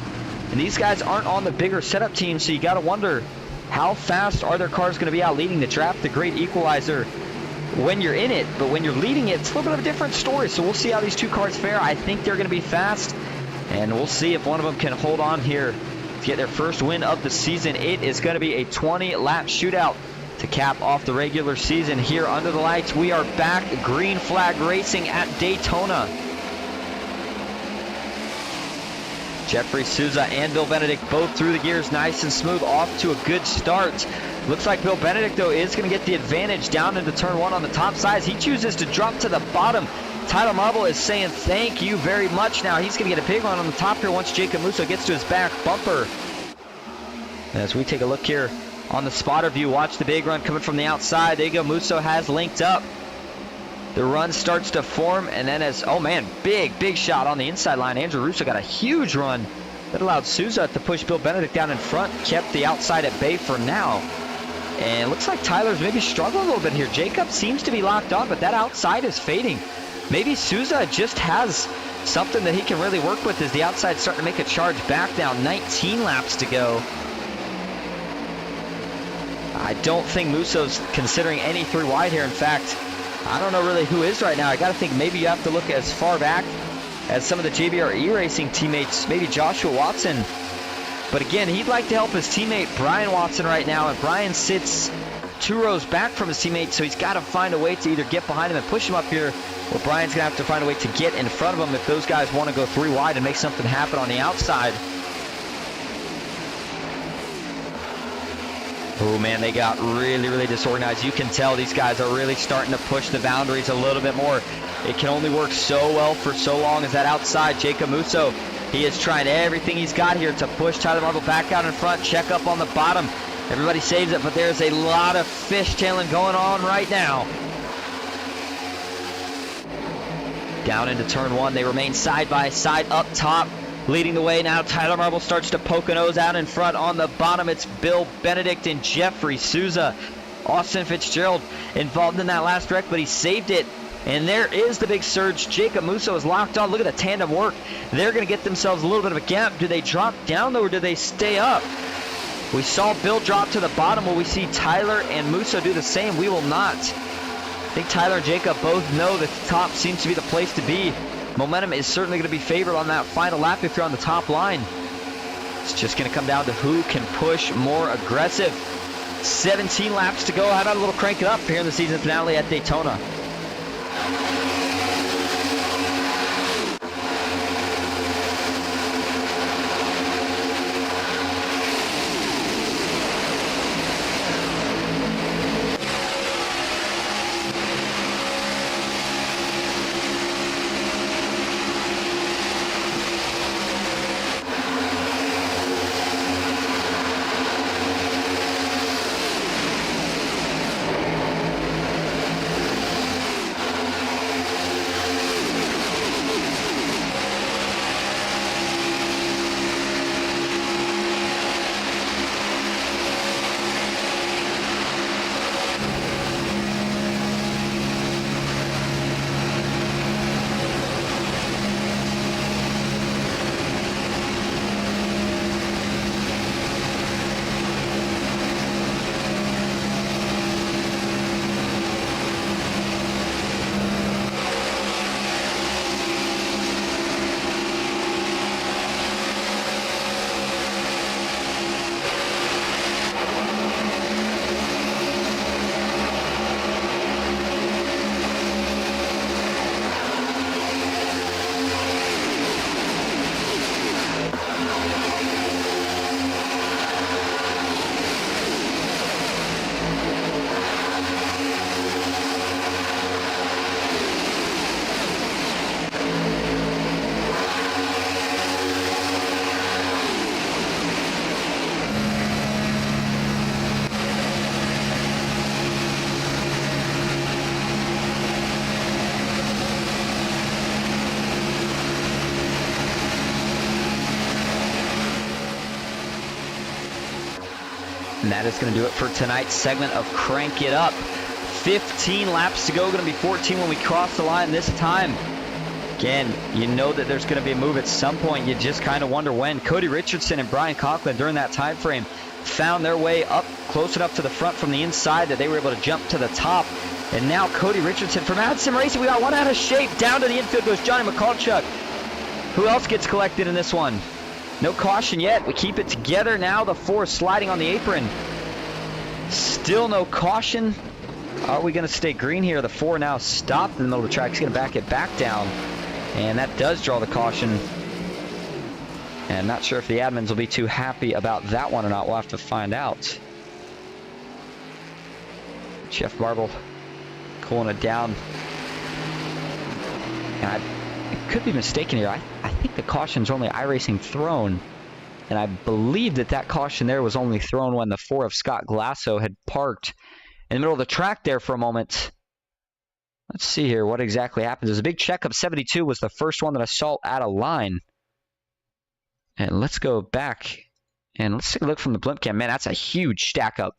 and these guys aren't on the bigger setup team, so you got to wonder how fast are their cars going to be out leading the draft, the great equalizer when you're in it, but when you're leading it, it's a little bit of a different story. So we'll see how these 2 cars fare. I think they're going to be fast, and we'll see if one of them can hold on here to get their first win of the season. It is going to be a 20-lap shootout to cap off the regular season here under the lights. We are back, green flag racing at Daytona. Jeffrey Souza and Bill Benedict both through the gears nice and smooth, off to a good start. Looks like Bill Benedict, though, is going to get the advantage down into turn 1 on the top side. He chooses to drop to the bottom. Tyler Marble is saying thank you very much now. He's going to get a big one on the top here once Jacob Musso gets to his back bumper. As we take a look here on the spotter view, watch the big run coming from the outside. There you go, Musso has linked up. The run starts to form, and then oh man, big shot on the inside line. Andrew Russo got a huge run that allowed Souza to push Bill Benedict down in front, kept the outside at bay for now. And it looks like Tyler's maybe struggling a little bit here. Jacob seems to be locked on, but that outside is fading. Maybe Souza just has something that he can really work with as the outside starting to make a charge back now. 19 laps to go. I don't think Musso's considering any 3 wide here. In fact, I don't know really who is right now. I got to think maybe you have to look as far back as some of the JBR E-Racing teammates, maybe Joshua Watson. But again, he'd like to help his teammate Brian Watson right now, and Brian sits 2 rows back from his teammate, so he's got to find a way to either get behind him and push him up here, or Brian's going to have to find a way to get in front of him if those guys want to go 3 wide and make something happen on the outside. Oh man, they got really disorganized. You can tell these guys are really starting to push the boundaries a little bit more. It can only work so well for so long as that outside. Jacob Musso, he is trying everything he's got here to push Tyler Marble back out in front, check up on the bottom. Everybody saves it, but there's a lot of fishtailing going on right now. Down into turn 1, they remain side by side up top. Leading the way now, Tyler Marble starts to poke a nose out in front. On the bottom, it's Bill Benedict and Jeffrey Souza. Austin Fitzgerald involved in that last wreck, but he saved it. And there is the big surge. Jacob Musso is locked on. Look at the tandem work. They're going to get themselves a little bit of a gap. Do they drop down, though, or do they stay up? We saw Bill drop to the bottom. Will we see Tyler and Musso do the same? We will not. I think Tyler and Jacob both know that the top seems to be the place to be. Momentum is certainly going to be favored on that final lap if you're on the top line. It's just going to come down to who can push more aggressive. 17 laps to go. How about a little crank it up here in the season finale at Daytona? And that is going to do it for tonight's segment of Crank It Up. 15 laps to go, going to be 14 when we cross the line this time. Again, you know that there's going to be a move at some point. You just kind of wonder when. Cody Richardson and Brian Conklin during that time frame found their way up close enough to the front from the inside that they were able to jump to the top. And now Cody Richardson from Sim Racing. We got one out of shape. Down to the infield goes Johnny McCulchuk. Who else gets collected in this one? No caution yet. We keep it together now. The 4 sliding on the apron. Still no caution. Are we going to stay green here? The 4 now stopped in the middle of the track. He's going to back it back down. And that does draw the caution. And not sure if the admins will be too happy about that one or not. We'll have to find out. Jeff Marble cooling it down. And I could be mistaken here. I think the caution's only iRacing thrown. And I believe that caution there was only thrown when the 4 of Scott Glasso had parked in the middle of the track there for a moment. Let's see here what exactly happens. There's a big checkup. 72 was the first one that I saw out of line. And let's go back and let's take a look from the blimp cam. Man, that's a huge stack up.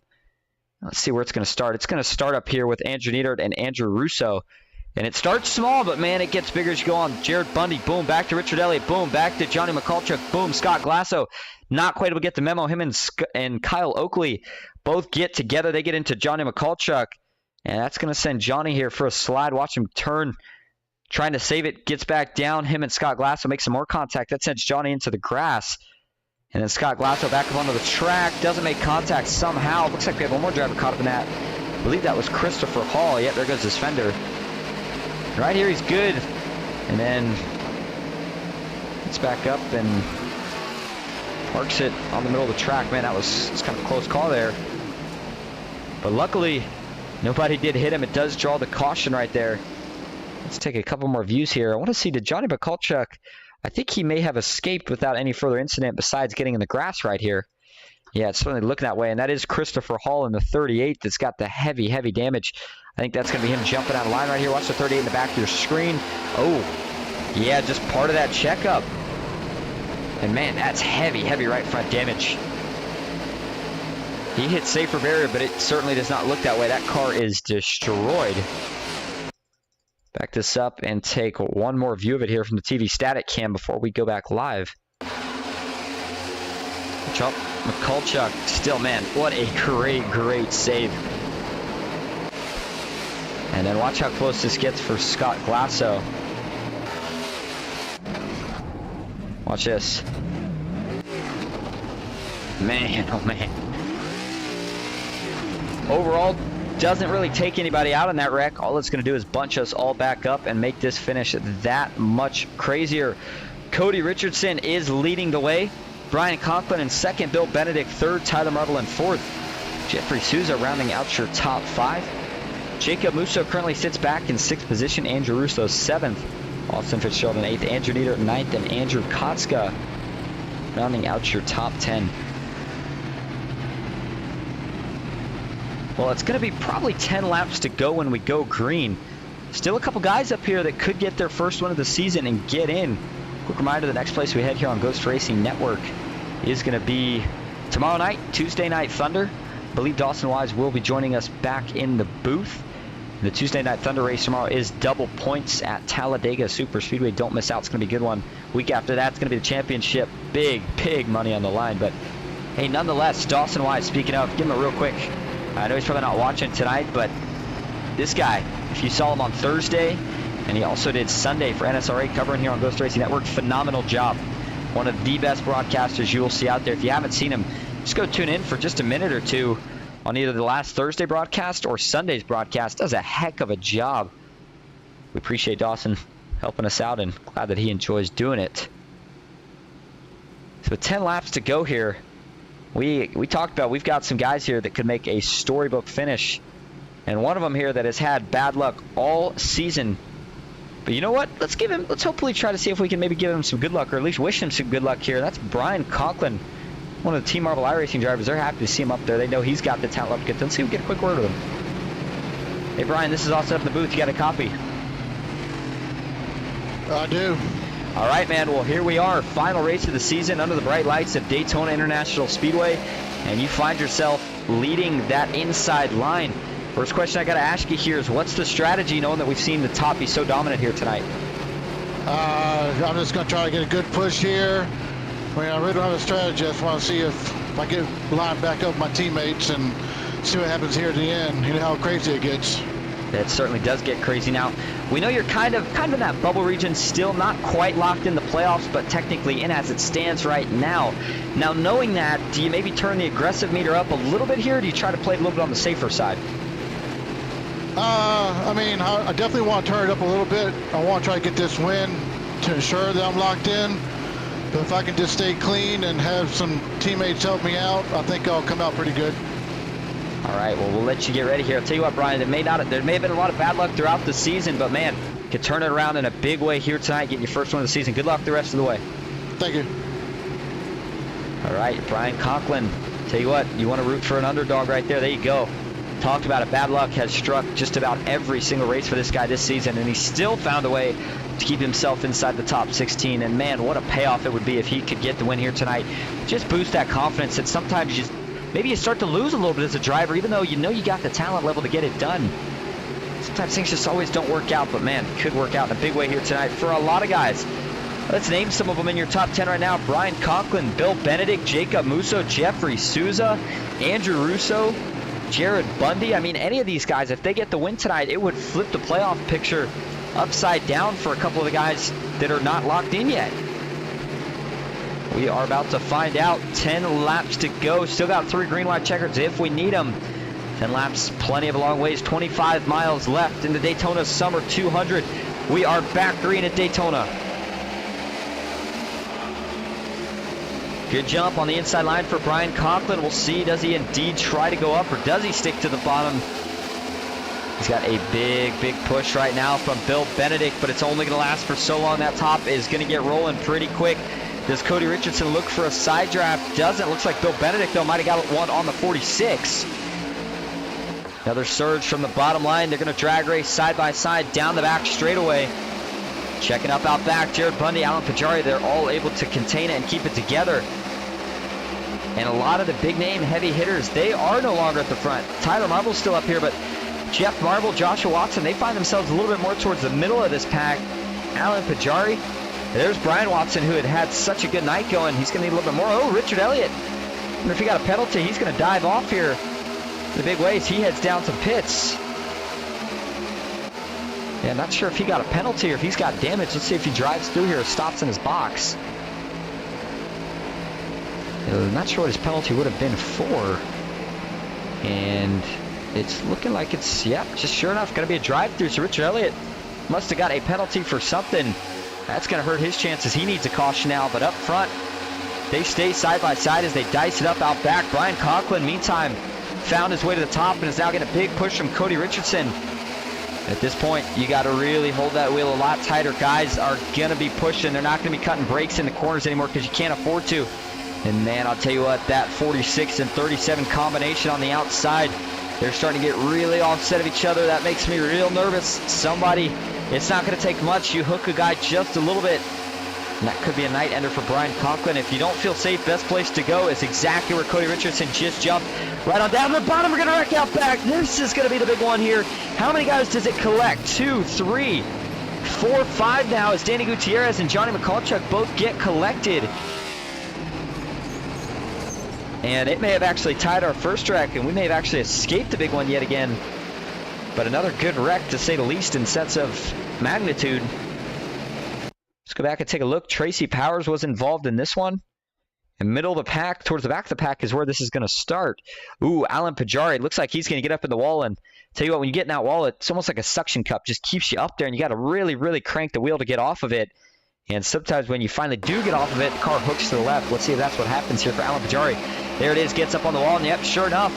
Let's see where it's going to start. It's going to start up here with Andrew Neidert and Andrew Russo. And it starts small, but man, it gets bigger as you go on. Jared Bundy, boom, back to Richard Elliott, boom, back to Johnny McCulchuk, boom, Scott Glasso. Not quite able to get the memo. Him and Kyle Oakley both get together. They get into Johnny McCulchuk. And that's going to send Johnny here for a slide. Watch him turn, trying to save it. Gets back down. Him and Scott Glasso make some more contact. That sends Johnny into the grass. And then Scott Glasso back up onto the track. Doesn't make contact somehow. Looks like we have one more driver caught up in that. I believe that was Christopher Hall. Yep, there goes his fender. Right here, he's good. And then gets back up and parks it on the middle of the track. Man, it's kind of a close call there. But luckily, nobody did hit him. It does draw the caution right there. Let's take a couple more views here. I want to see, did Johnny McCulchuk, I think he may have escaped without any further incident besides getting in the grass right here. Yeah, it's certainly looking that way. And that is Christopher Hall in the 38 that's got the heavy, heavy damage. I think that's going to be him jumping out of line right here. Watch the 38 in the back of your screen. Oh, yeah, just part of that checkup. And man, that's heavy, heavy right front damage. He hit safer barrier, but it certainly does not look that way. That car is destroyed. Back this up and take one more view of it here from the TV static cam before we go back live. Jump McCulchuk, still, man, what a great, great save. And then watch how close this gets for Scott Glasso. Watch this. Man, oh man. Overall, doesn't really take anybody out in that wreck. All it's going to do is bunch us all back up and make this finish that much crazier. Cody Richardson is leading the way. Brian Conklin in second. Bill Benedict third. Tyler Marble in fourth. Jeffrey Souza rounding out your top 5. Jacob Musso currently sits back in 6th position. Andrew Russo 7th. Austin Fitzgerald in 8th. Andrew Neidert 9th. And Andrew Kotska rounding out your top 10. Well, it's going to be probably 10 laps to go when we go green. Still a couple guys up here that could get their first one of the season and get in. Quick reminder, the next place we head here on Ghost Racing Network is going to be tomorrow night, Tuesday Night Thunder. I believe Dawson Wise will be joining us back in the booth. The Tuesday Night Thunder race tomorrow is double points at Talladega Super Speedway. Don't miss out. It's going to be a good one. Week after that, it's going to be the championship. Big, big money on the line. But, hey, nonetheless, Dawson Wise, speaking of, give him a real quick. I know he's probably not watching tonight, but this guy, if you saw him on Thursday, and he also did Sunday for NSRA covering here on Ghost Racing Network, phenomenal job. One of the best broadcasters you will see out there. If you haven't seen him, just go tune in for just a minute or two on either the last Thursday broadcast or Sunday's broadcast. Does a heck of a job. We appreciate Dawson helping us out and glad that he enjoys doing it. So 10 laps to go here. We talked about, we've got some guys here that could make a storybook finish. And one of them here that has had bad luck all season. But you know what? Let's hopefully try to see if we can maybe give him some good luck, or at least wish him some good luck here. That's Brian Conklin, one of the Team Marble iRacing drivers. They're happy to see him up there. They know he's got the talent up to get them. Let's see if we can get a quick word with him. Hey Brian, this is Austin up in the booth. You got a copy? I do. All right, man. Well, here we are. Final race of the season under the bright lights of Daytona International Speedway. and you find yourself leading that inside line. First question I got to ask you here is, what's the strategy, knowing that we've seen the top be so dominant here tonight? I'm just going to try to get a good push here. I mean, I really don't have a strategy. I just want to see if I get lined back up with my teammates and see what happens here at the end. You know how crazy it gets. It certainly does get crazy. Now, we know you're kind of in that bubble region, still not quite locked in the playoffs, but technically in as it stands right now. Now, knowing that, do you maybe turn the aggressive meter up a little bit here, or do you try to play it a little bit on the safer side? I mean, I definitely want to turn it up a little bit. I want to try to get this win to ensure that I'm locked in. But if I can just stay clean and have some teammates help me out, I think I'll come out pretty good. All right, well, we'll let you get ready here. I'll tell you what, Brian, there may have been a lot of bad luck throughout the season, but man, you can turn it around in a big way here tonight, get your first one of the season. Good luck the rest of the way. Thank you. All right, Brian Conklin, tell you what, you want to root for an underdog right there. There you go. Talked about it. Bad luck has struck just about every single race for this guy this season, and he still found a way to keep himself inside the top 16. And man, what a payoff it would be if he could get the win here tonight. Just boost that confidence that sometimes maybe you start to lose a little bit as a driver, even though you know you got the talent level to get it done. Sometimes things just always don't work out, but man, it could work out in a big way here tonight for a lot of guys. Let's name some of them in your top 10 right now. Brian Conklin, Bill Benedict, Jacob Musso, Jeffrey Souza, Andrew Russo, Jared Bundy. I mean, any of these guys, if they get the win tonight, it would flip the playoff picture upside down for a couple of the guys that are not locked in yet. We are about to find out. 10 laps to go. Still got 3 green, white checkers if we need them. 10 laps, plenty of a long ways. 25 miles left in the Daytona Summer 200. We are back green at Daytona. Good jump on the inside line for Brian Conklin. We'll see, does he indeed try to go up, or does he stick to the bottom? He's got a big push right now from Bill Benedict, but it's only going to last for so long. That top is going to get rolling pretty quick. Does Cody Richardson look for a side draft? Doesn't. Looks like Bill Benedict, though, might have got one on the 46. Another surge from the bottom line. They're going to drag race side by side down the back straightaway. Checking up out back, Jared Bundy, Alan Pajari, they're all able to contain it and keep it together. And a lot of the big name heavy hitters, they are no longer at the front. Tyler Marble's still up here, but Jeff Marble, Joshua Watson, they find themselves a little bit more towards the middle of this pack. Alan Pajari, there's Brian Watson, who had such a good night going. He's going to need a little bit more. Oh, Richard Elliott. And if he got a penalty, he's going to dive off here in the big ways. He heads down to pits. Yeah, not sure if he got a penalty or if he's got damage. Let's see if he drives through here or stops in his box. Not sure what his penalty would have been for. And it's looking like it's, yep, just sure enough, going to be a drive-through. So Richard Elliott must have got a penalty for something. That's going to hurt his chances. He needs a caution now. But up front, they stay side by side as they dice it up out back. Brian Conklin, meantime, found his way to the top and is now getting a big push from Cody Richardson. At this point, you got to really hold that wheel a lot tighter. Guys are going to be pushing. They're not going to be cutting brakes in the corners anymore because you can't afford to. And man, I'll tell you what, that 46 and 37 combination on the outside, they're starting to get really offset of each other. That makes me real nervous. Somebody, it's not going to take much. You hook a guy just a little bit, and that could be a night ender for Brian Conklin. If you don't feel safe, best place to go is exactly where Cody Richardson just jumped. Right on down to the bottom. We're going to wreck out back. This is going to be the big one here. How many guys does it collect? 2, 3, 4, 5 now as Danny Gutierrez and Johnny McCulchuk both get collected. And it may have actually tied our first wreck, and we may have actually escaped the big one yet again. But another good wreck, to say the least, in sense of magnitude. Let's go back and take a look. Tracy Powers was involved in this one. In middle of the pack, towards the back of the pack is where this is going to start. Ooh, Alan Pajari. It looks like he's going to get up in the wall. And tell you what, when you get in that wall, it's almost like a suction cup. Just keeps you up there, and you got to really crank the wheel to get off of it. And sometimes when you finally do get off of it, the car hooks to the left. Let's see if that's what happens here for Alan Pajari. There it is, gets up on the wall, and yep, sure enough,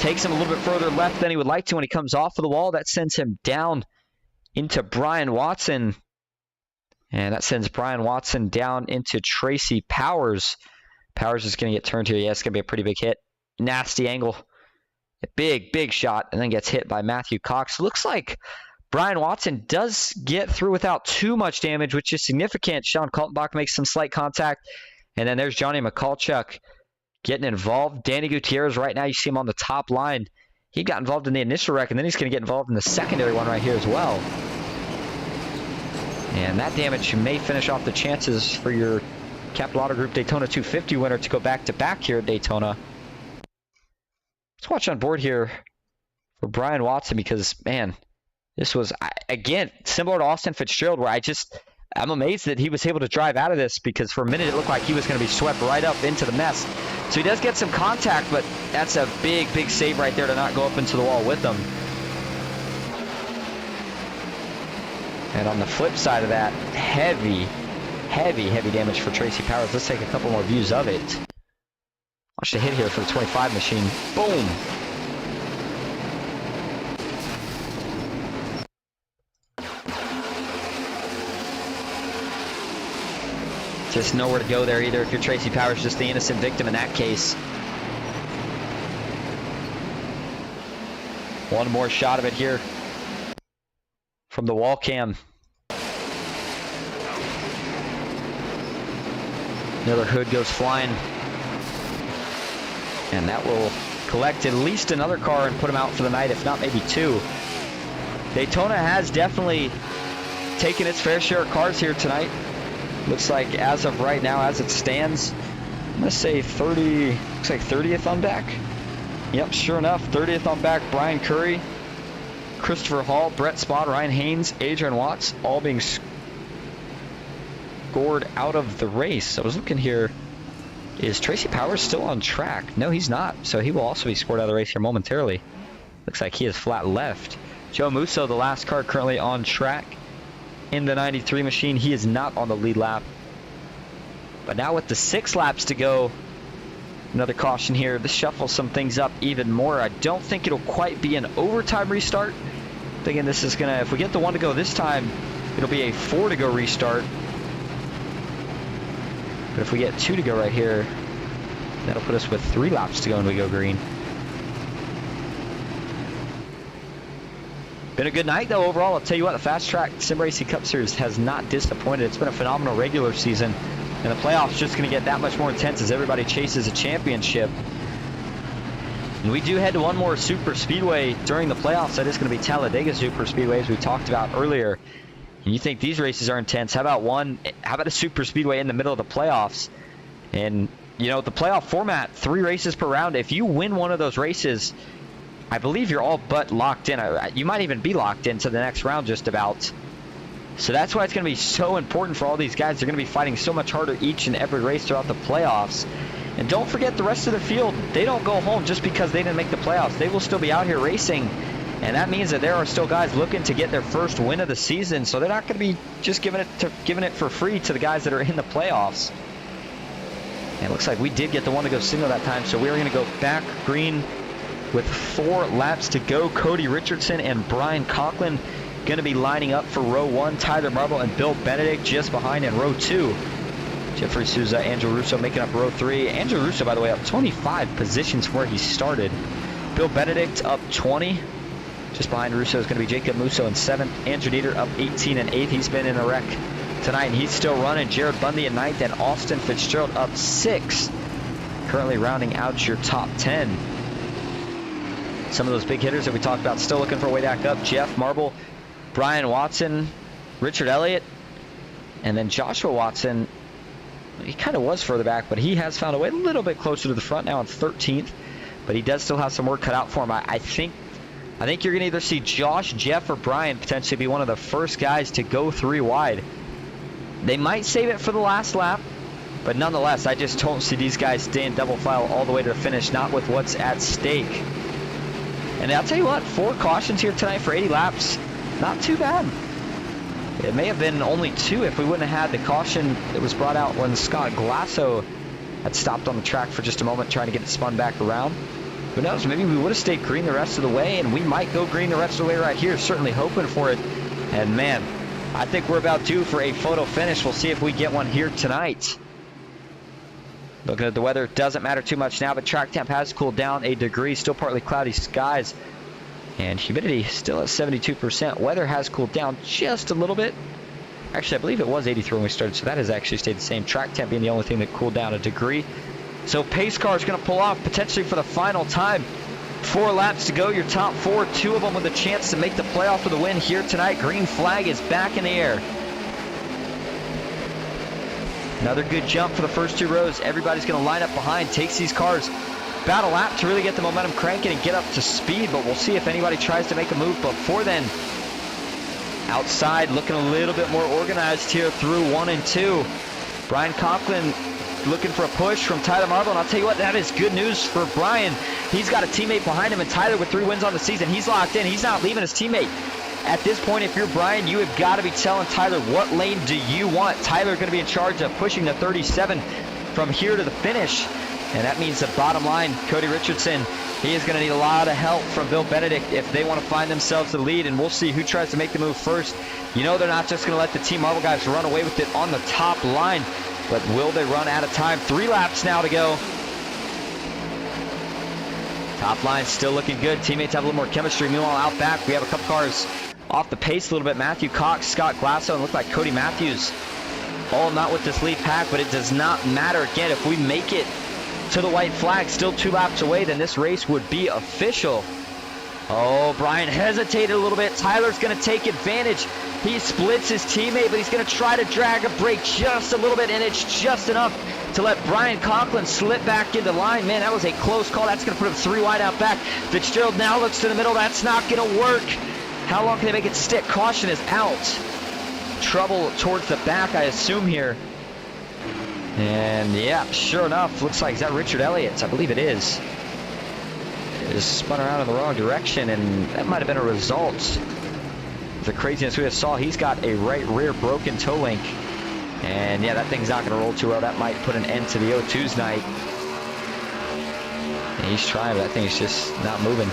takes him a little bit further left than he would like to when he comes off of the wall. That sends him down into Brian Watson. And that sends Brian Watson down into Tracy Powers. Powers is going to get turned here. Yeah, it's going to be a pretty big hit. Nasty angle. A big shot, and then gets hit by Matthew Cox. Looks like Brian Watson does get through without too much damage, which is significant. Sean Kaltenbach makes some slight contact. And then there's Johnny McCulchuk getting involved. Danny Gutierrez right now, you see him on the top line. He got involved in the initial wreck, and then he's going to get involved in the secondary one right here as well. And that damage may finish off the chances for your Capital Auto Group Daytona 250 winner to go back-to-back here at Daytona. Let's watch on board here for Brian Watson because, man, this was, again, similar to Austin Fitzgerald where I'm amazed that he was able to drive out of this because for a minute it looked like he was going to be swept right up into the mess. So he does get some contact, but that's a big, big save right there to not go up into the wall with him. And on the flip side of that, heavy damage for Tracy Powers. Let's take a couple more views of it. Watch the hit here for the 25 machine. Boom! Just nowhere to go there either if you're Tracy Powers, just the innocent victim in that case. One more shot of it here from the wall cam. Another hood goes flying. And that will collect at least another car and put him out for the night, if not maybe two. Daytona has definitely taken its fair share of cars here tonight. Looks like as of right now, as it stands, I'm going to say 30, looks like 30th on back. Yep, sure enough, 30th on back, Brian Curry, Christopher Hall, Brett Spott, Ryan Haynes, Adrian Watts, all being scored out of the race. I was looking here, is Tracy Powers still on track? No, he's not, so he will also be scored out of the race here momentarily. Looks like he is flat left. Joe Musso, the last car currently on track in the 93 machine. He is not on the lead lap. But now with the 6 laps to go, another caution here. This shuffles some things up even more. I don't think it'll quite be an overtime restart. Thinking this is gonna, if we get the 1 to go this time, it'll be a 4 to go restart. But if we get 2 to go right here, that'll put us with 3 laps to go and we go green. Been a good night, though, overall. I'll tell you what, the FastTrack Sim Racing Cup Series has not disappointed. It's been a phenomenal regular season, and the playoffs just going to get that much more intense as everybody chases a championship. And we do head to one more Super Speedway during the playoffs. That is going to be Talladega Super Speedway, as we talked about earlier. And you think these races are intense. How about a Super Speedway in the middle of the playoffs? And, you know, the playoff format, 3 races per round. If you win one of those races, I believe you're all but locked in. You might even be locked into the next round just about. So that's why it's going to be so important for all these guys. They're going to be fighting so much harder each and every race throughout the playoffs. And don't forget the rest of the field. They don't go home just because they didn't make the playoffs. They will still be out here racing. And that means that there are still guys looking to get their first win of the season. So they're not going to be just giving it for free to the guys that are in the playoffs. And it looks like we did get the 1 to go single that time. So we're going to go back green with 4 laps to go. Cody Richardson and Brian Conklin going to be lining up for row 1. Tyler Marble and Bill Benedict just behind in row 2. Jeffrey Souza, Andrew Russo making up row 3. Andrew Russo, by the way, up 25 positions from where he started. Bill Benedict up 20. Just behind Russo is going to be Jacob Musso in 7th. Andrew Dieter up 18 and 8th. He's been in a wreck tonight, and he's still running. Jared Bundy in 9th, and Austin Fitzgerald up 6. Currently rounding out your top 10. Some of those big hitters that we talked about still looking for a way back up. Jeff Marble, Brian Watson, Richard Elliott, and then Joshua Watson. He kind of was further back, but he has found a way a little bit closer to the front now in 13th. But he does still have some work cut out for him. I think you're going to either see Josh, Jeff, or Brian potentially be one of the first guys to go 3 wide. They might save it for the last lap, but nonetheless, I just don't see these guys staying double file all the way to the finish, not with what's at stake. And I'll tell you what, 4 cautions here tonight for 80 laps, not too bad. It may have been only 2 if we wouldn't have had the caution that was brought out when Scott Glasso had stopped on the track for just a moment trying to get it spun back around. Who knows, maybe we would have stayed green the rest of the way, and we might go green the rest of the way right here, certainly hoping for it. And man, I think we're about due for a photo finish. We'll see if we get one here tonight. Looking at the weather, it doesn't matter too much now, but track temp has cooled down a degree. Still partly cloudy skies, and humidity still at 72%. Weather has cooled down just a little bit. Actually, I believe it was 83 when we started, so that has actually stayed the same. Track temp being the only thing that cooled down a degree. So pace car is going to pull off potentially for the final time. 4 laps to go, your top 4, 2 of them with a chance to make the playoff for the win here tonight. Green flag is back in the air. Another good jump for the first 2 rows. Everybody's going to line up behind, takes these cars about a lap to really get the momentum cranking and get up to speed, but we'll see if anybody tries to make a move before then. Outside, looking a little bit more organized here through 1 and 2. Brian Conklin looking for a push from Tyler Marble, and I'll tell you what, that is good news for Brian. He's got a teammate behind him, and Tyler with 3 wins on the season. He's locked in. He's not leaving his teammate. At this point, if you're Brian, you have got to be telling Tyler, what lane do you want? Tyler going to be in charge of pushing the 37 from here to the finish. And that means the bottom line, Cody Richardson, he is going to need a lot of help from Bill Benedict if they want to find themselves the lead. And we'll see who tries to make the move first. You know they're not just going to let the Team Marble guys run away with it on the top line. But will they run out of time? 3 laps now to go. Top line still looking good. Teammates have a little more chemistry. Meanwhile, out back, we have a couple cars off the pace a little bit. Matthew Cox, Scott Glasso, and look like Cody Matthews. All not with this lead pack, but it does not matter. Again, if we make it to the white flag, still 2 laps away, then this race would be official. Oh, Brian hesitated a little bit. Tyler's going to take advantage. He splits his teammate, but he's going to try to drag a brake just a little bit, and it's just enough to let Brian Conklin slip back into line. Man, that was a close call. That's going to put him 3 wide out back. Fitzgerald now looks to the middle. That's not going to work. How long can they make it stick? Caution is out. Trouble towards the back, I assume here. And yeah, sure enough, looks like, is that Richard Elliott? I believe it is. It is spun around in the wrong direction, and that might have been a result. The craziness we just saw, he's got a right rear broken toe link. And yeah, that thing's not going to roll too well. That might put an end to the O2's night. And he's trying, but that thing's just not moving.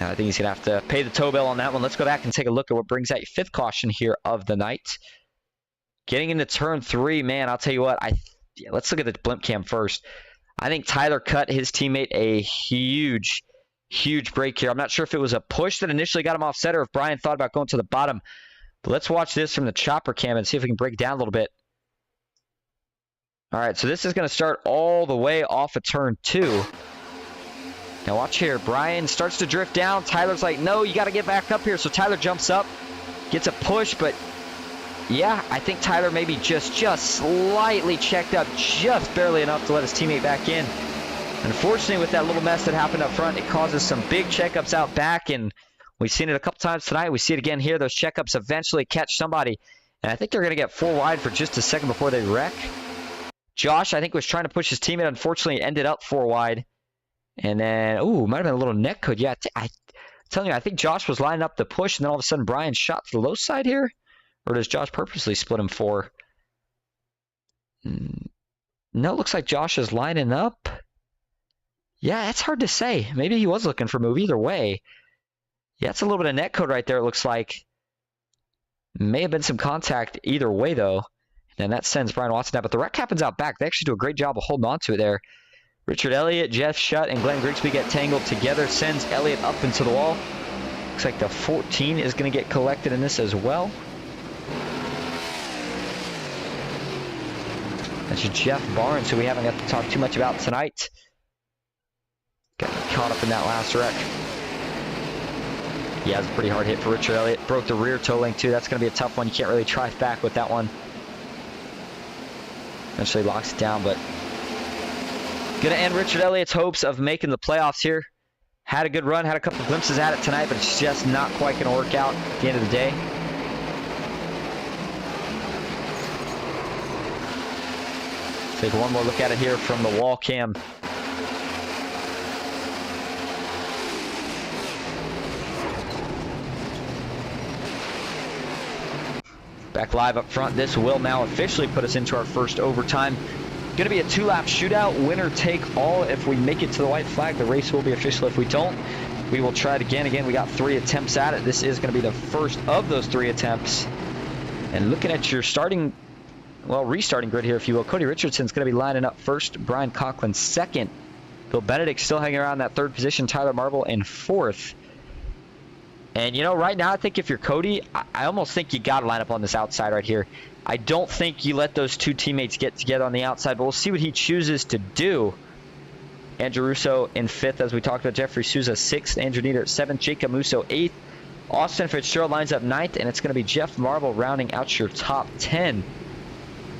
Now I think he's going to have to pay the tow bill on that one. Let's go back and take a look at what brings out your 5th caution here of the night. Getting into turn 3, man, I'll tell you what. Let's look at the blimp cam first. I think Tyler cut his teammate a huge break here. I'm not sure if it was a push that initially got him offset or if Brian thought about going to the bottom. But let's watch this from the chopper cam and see if we can break it down a little bit. All right, so this is going to start all the way off of turn 2. Now watch here. Brian starts to drift down. Tyler's like, no, you got to get back up here. So Tyler jumps up, gets a push, but yeah, I think Tyler maybe just slightly checked up, just barely enough to let his teammate back in. Unfortunately, with that little mess that happened up front, it causes some big checkups out back, and we've seen it a couple times tonight. We see it again here. Those checkups eventually catch somebody, and I think they're going to get 4 wide for just a second before they wreck. Josh, I think, was trying to push his teammate. Unfortunately, ended up 4 wide. And then, ooh, might have been a little neck code. Yeah, I'm telling you, I think Josh was lining up the push, and then all of a sudden Brian shot to the low side here. Or does Josh purposely split him 4? No, it looks like Josh is lining up. Yeah, it's hard to say. Maybe he was looking for a move. Either way, yeah, it's a little bit of net code right there, it looks like. May have been some contact either way, though. And that sends Brian Watson out. But the wreck happens out back. They actually do a great job of holding on to it there. Richard Elliott, Jeff Shutt, and Glenn Grigsby get tangled together. Sends Elliott up into the wall. Looks like the 14 is going to get collected in this as well. That's Jeff Barnes, who we haven't got to talk too much about tonight. Got caught up in that last wreck. Yeah, it's a pretty hard hit for Richard Elliott. Broke the rear toe link too. That's going to be a tough one. You can't really drive back with that one. Eventually locks it down, but going to end Richard Elliott's hopes of making the playoffs here. Had a good run, had a couple glimpses at it tonight, but it's just not quite going to work out at the end of the day. Take one more look at it here from the wall cam. Back live up front. This will now officially put us into our first overtime. Going to be a 2-lap shootout, winner take all. If we make it to the white flag, the race will be official. If we don't, we will try it again. Again, we got 3 attempts at it. This is going to be the first of those 3 attempts. And looking at your starting, well, restarting grid here, if you will, Cody Richardson's going to be lining up first. Brian Conklin second. Bill Benedict still hanging around that 3rd position. Tyler Marble in 4th. And, you know, right now, I think if you're Cody, I almost think you got to line up on this outside right here. I don't think you let those two teammates get together on the outside, but we'll see what he chooses to do. Andrew Russo in 5th, as we talked about. Jeffrey Souza 6th. Andrew Nieder at 7th. Jacob Musso 8th. Austin Fitzgerald lines up 9th, and it's going to be Jeff Marble rounding out your top 10.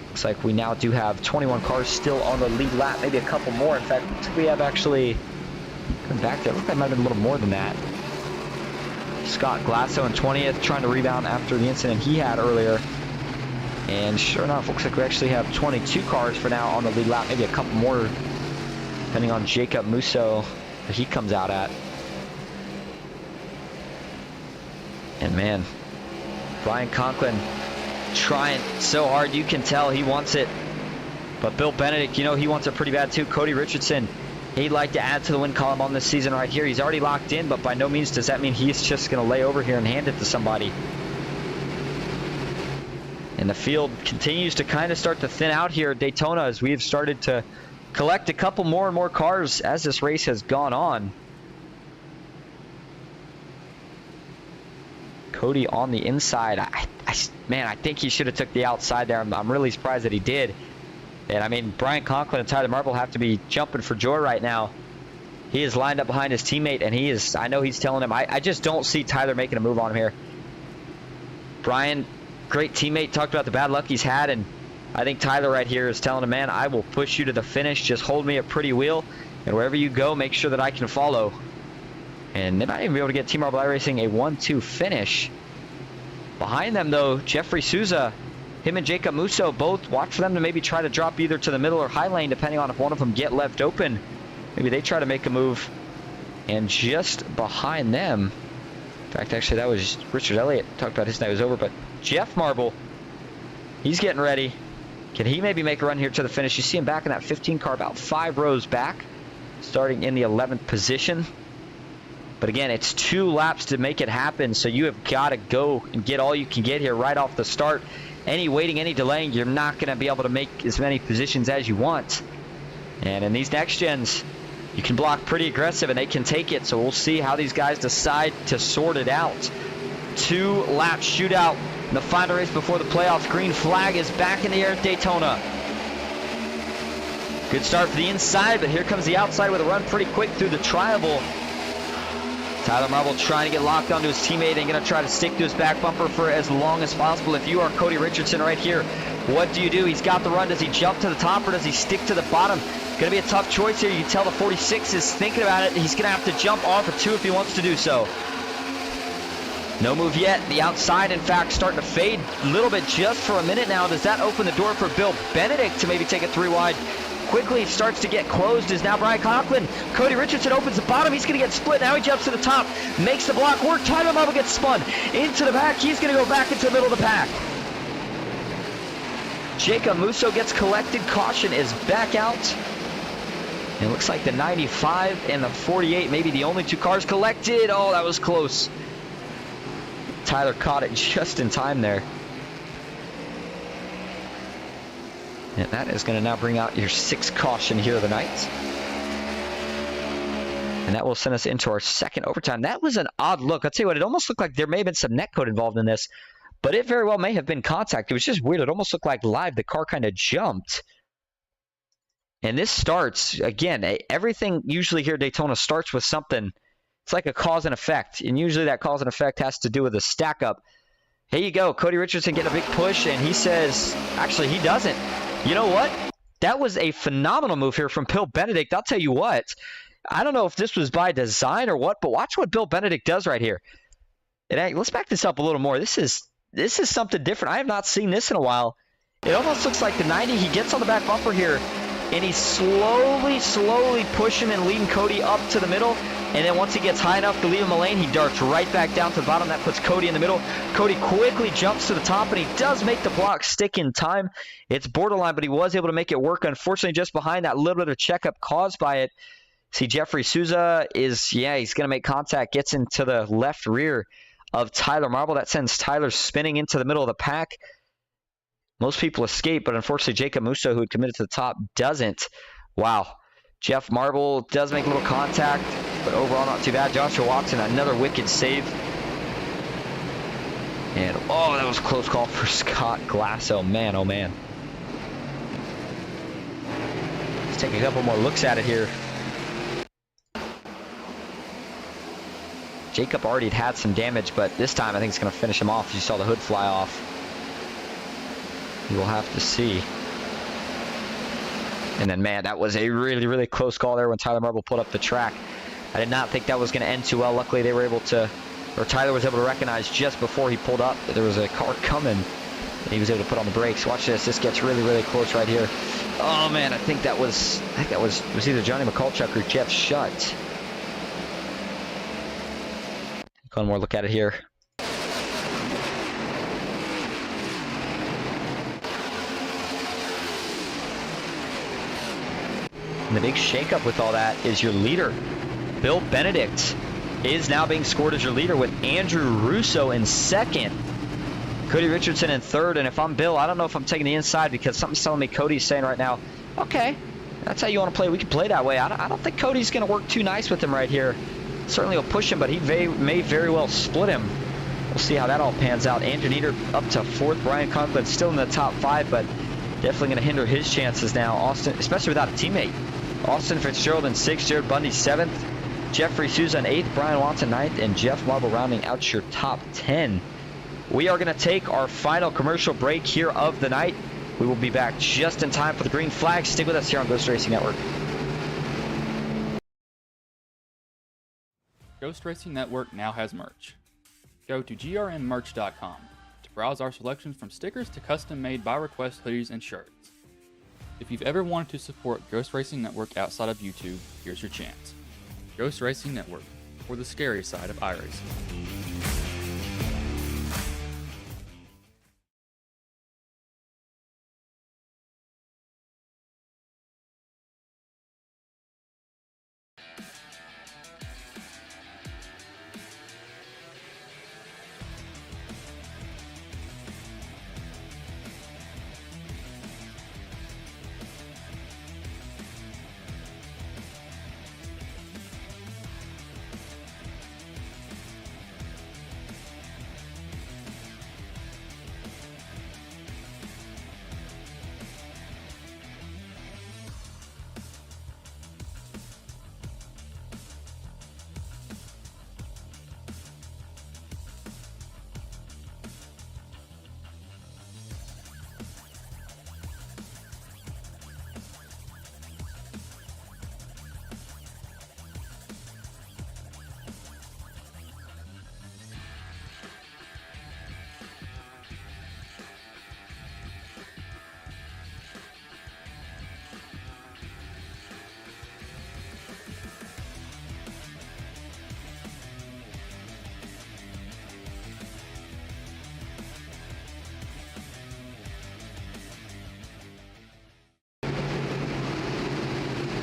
Looks like we now do have 21 cars still on the lead lap, maybe a couple more. In fact, looks like we have actually, coming back there, looks like it might have been a little more than that. Scott Glasso in 20th, trying to rebound after the incident he had earlier. And sure enough, looks like we actually have 22 cars for now on the lead lap, maybe a couple more, depending on Jacob Musso that he comes out at. And man, Brian Conklin trying so hard. You can tell he wants it. But Bill Benedict, you know, he wants it pretty bad too. Cody Richardson, he'd like to add to the win column on this season right here. He's already locked in, but by no means does that mean he's just going to lay over here and hand it to somebody. And the field continues to kind of start to thin out here at Daytona as we've started to collect a couple more and more cars as this race has gone on. Cody on the inside. Man, I think he should have took the outside there. I'm really surprised that he did. And I mean, Brian Conklin and Tyler Marble have to be jumping for joy right now. He is lined up behind his teammate, and he is, I know he's telling him, I just don't see Tyler making a move on him here. Brian, great teammate, talked about the bad luck he's had, and I think Tyler right here is telling him, man, I will push you to the finish. Just hold me at pretty wheel, and wherever you go, make sure that I can follow. And they might even be able to get Team Marble iRacing a 1-2 finish. Behind them, though, Jeffrey Souza, him and Jacob Musso, both watch for them to maybe try to drop either to the middle or high lane, depending on if one of them get left open. Maybe they try to make a move. And just behind them, in fact, actually, that was Richard Elliott. Talked about his night was over, but Jeff Marble, he's getting ready. Can he maybe make a run here to the finish? You see him back in that 15 car, about 5 rows back, starting in the 11th position. But again, it's 2 laps to make it happen, so you have got to go and get all you can get here right off the start. Any waiting, any delaying, you're not going to be able to make as many positions as you want. And in these next gens, you can block pretty aggressive and they can take it, so we'll see how these guys decide to sort it out. 2-lap shootout in the final race before the playoffs. Green flag is back in the air at Daytona. Good start for the inside, but here comes the outside with a run pretty quick through the triable. Tyler Marble trying to get locked onto his teammate and going to try to stick to his back bumper for as long as possible. If you are Cody Richardson right here, what do you do? He's got the run. Does he jump to the top or does he stick to the bottom? Going to be a tough choice here. You can tell the 46 is thinking about it. He's going to have to jump off of 2 if he wants to do so. No move yet. The outside, in fact, starting to fade a little bit just for a minute now. Does that open the door for Bill Benedict to maybe take it 3 wide? Quickly starts to get closed is now Brian Conklin. Cody Richardson opens the bottom. He's going to get split. Now he jumps to the top. Makes the block work. Tyler Marble gets spun into the back. He's going to go back into the middle of the pack. Jacob Musso gets collected. Caution is back out. It looks like the 95 and the 48, maybe the only 2 cars collected. Oh, that was close. Tyler caught it just in time there. And that is going to now bring out your 6th caution here of the night. And that will send us into our 2nd overtime. That was an odd look. I'll tell you what, it almost looked like there may have been some netcode involved in this, but it very well may have been contact. It was just weird. It almost looked like live. The car kind of jumped. And this starts, again, everything usually here at Daytona starts with something. It's like a cause and effect. And usually that cause and effect has to do with a stack up. Here you go. Cody Richardson getting a big push, and he says, actually, he doesn't. You know what? That was a phenomenal move here from Bill Benedict. I'll tell you what. I don't know if this was by design or what, but watch what Bill Benedict does right here. And let's back this up a little more. This is something different. I have not seen this in a while. It almost looks like the 90. He gets on the back bumper here, and he's slowly pushing and leading Cody up to the middle. And then once he gets high enough to leave him a lane, he darts right back down to the bottom. That puts Cody in the middle. Cody quickly jumps to the top, and he does make the block stick in time. It's borderline, but he was able to make it work. Unfortunately, just behind that little bit of checkup caused by it. See, Jeffrey Souza is, he's going to make contact. Gets into the left rear of Tyler Marble. That sends Tyler spinning into the middle of the pack. Most people escape, but unfortunately, Jacob Musso, who had committed to the top, doesn't. Wow. Jeff Marble does make a little contact, but overall not too bad. Joshua Watson, another wicked save. And, oh, that was a close call for Scott Glasso. Man, oh, man. Let's take a couple more looks at it here. Jacob already had some damage, but this time I think it's going to finish him off. You saw the hood fly off. You will have to see. And then, man, that was a really, really close call there when Tyler Marble pulled up the track. I did not think that was going to end too well. Luckily, they were able to, or Tyler was able to recognize just before he pulled up that there was a car coming, and he was able to put on the brakes. Watch this. This gets really, really close right here. Oh, man, I think that was either Johnny McCulchuk or Jeff Shutt. One more look at it here. And the big shakeup with all that is your leader. Bill Benedict is now being scored as your leader with Andrew Russo in second. Cody Richardson in third. And if I'm Bill, I don't know if I'm taking the inside because something's telling me Cody's saying right now, okay, that's how you want to play. We can play that way. I don't think Cody's going to work too nice with him right here. Certainly will push him, but he may very well split him. We'll see how that all pans out. Andrew Nieder up to fourth. Brian Conklin still in the top 5, but definitely going to hinder his chances now. Austin, especially without a teammate. Austin Fitzgerald in 6th, Jared Bundy 7th, Jeffrey Souza in 8th, Brian Watson 9th, and Jeff Marble rounding out your top 10. We are going to take our final commercial break here of the night. We will be back just in time for the green flag. Stick with us here on Ghost Racing Network. Ghost Racing Network now has merch. Go to grnmerch.com to browse our selections from stickers to custom-made by request hoodies and shirts. If you've ever wanted to support Ghost Racing Network outside of YouTube, here's your chance. Ghost Racing Network, for the scary side of iRacing.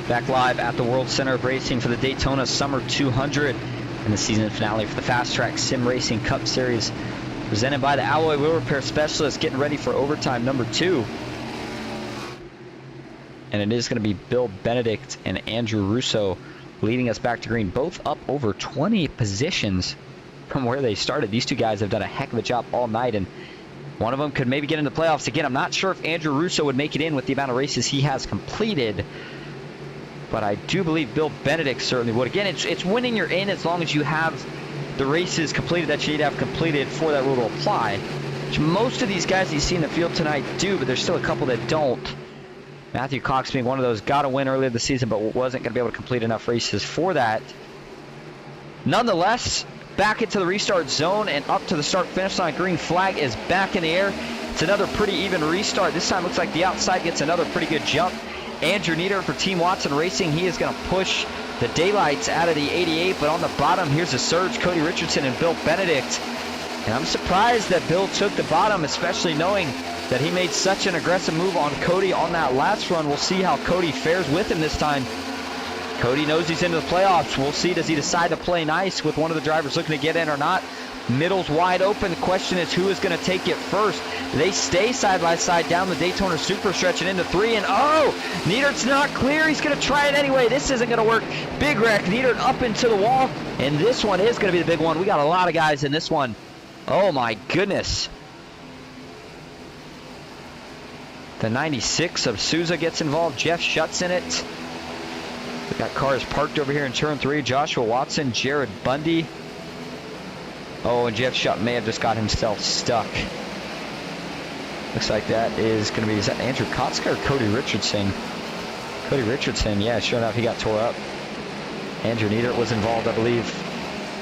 Back live at the World Center of Racing for the Daytona Summer 200 and the season finale for the FastTrack Sim Racing Cup Series, presented by the Alloy Wheel Repair Specialist, getting ready for overtime number 2. And it is going to be Bill Benedict and Andrew Russo leading us back to green, both up over 20 positions from where they started. These two guys have done a heck of a job all night, and one of them could maybe get into the playoffs again. I'm not sure if Andrew Russo would make it in with the amount of races he has completed, but I do believe Bill Benedict certainly would. Again, it's winning you're in as long as you have the races completed that you need to have completed for that rule to apply, which most of these guys you see in the field tonight do, but there's still a couple that don't. Matthew Cox being one of those, got a win earlier this season, but wasn't going to be able to complete enough races for that. Nonetheless, back into the restart zone and up to the start-finish line. Green flag is back in the air. It's another pretty even restart. This time looks like the outside gets another pretty good jump. Andrew Nieder for Team Watson Racing. He is going to push the daylights out of the 88, but on the bottom, here's a surge. Cody Richardson and Bill Benedict. And I'm surprised that Bill took the bottom, especially knowing that he made such an aggressive move on Cody on that last run. We'll see how Cody fares with him this time. Cody knows he's into the playoffs. We'll see, does he decide to play nice with one of the drivers looking to get in or not? Middle's wide open. The question is who is going to take it first. They stay side by side down the Daytona super stretch and into 3. And oh, Niedert's not clear. He's going to try it anyway. This isn't going to work. Big wreck. Niedert up into the wall. And this one is going to be the big one. We got a lot of guys in this one. Oh my goodness. The 96 of Souza gets involved. Jeff Shutt's in it. We got cars parked over here in turn 3. Joshua Watson, Jared Bundy. Oh, and Jeff Shutt may have just got himself stuck. Looks like that is going to be, is that Andrew Kotska or Cody Richardson? Cody Richardson, yeah, sure enough, he got tore up. Andrew Nieder was involved, I believe.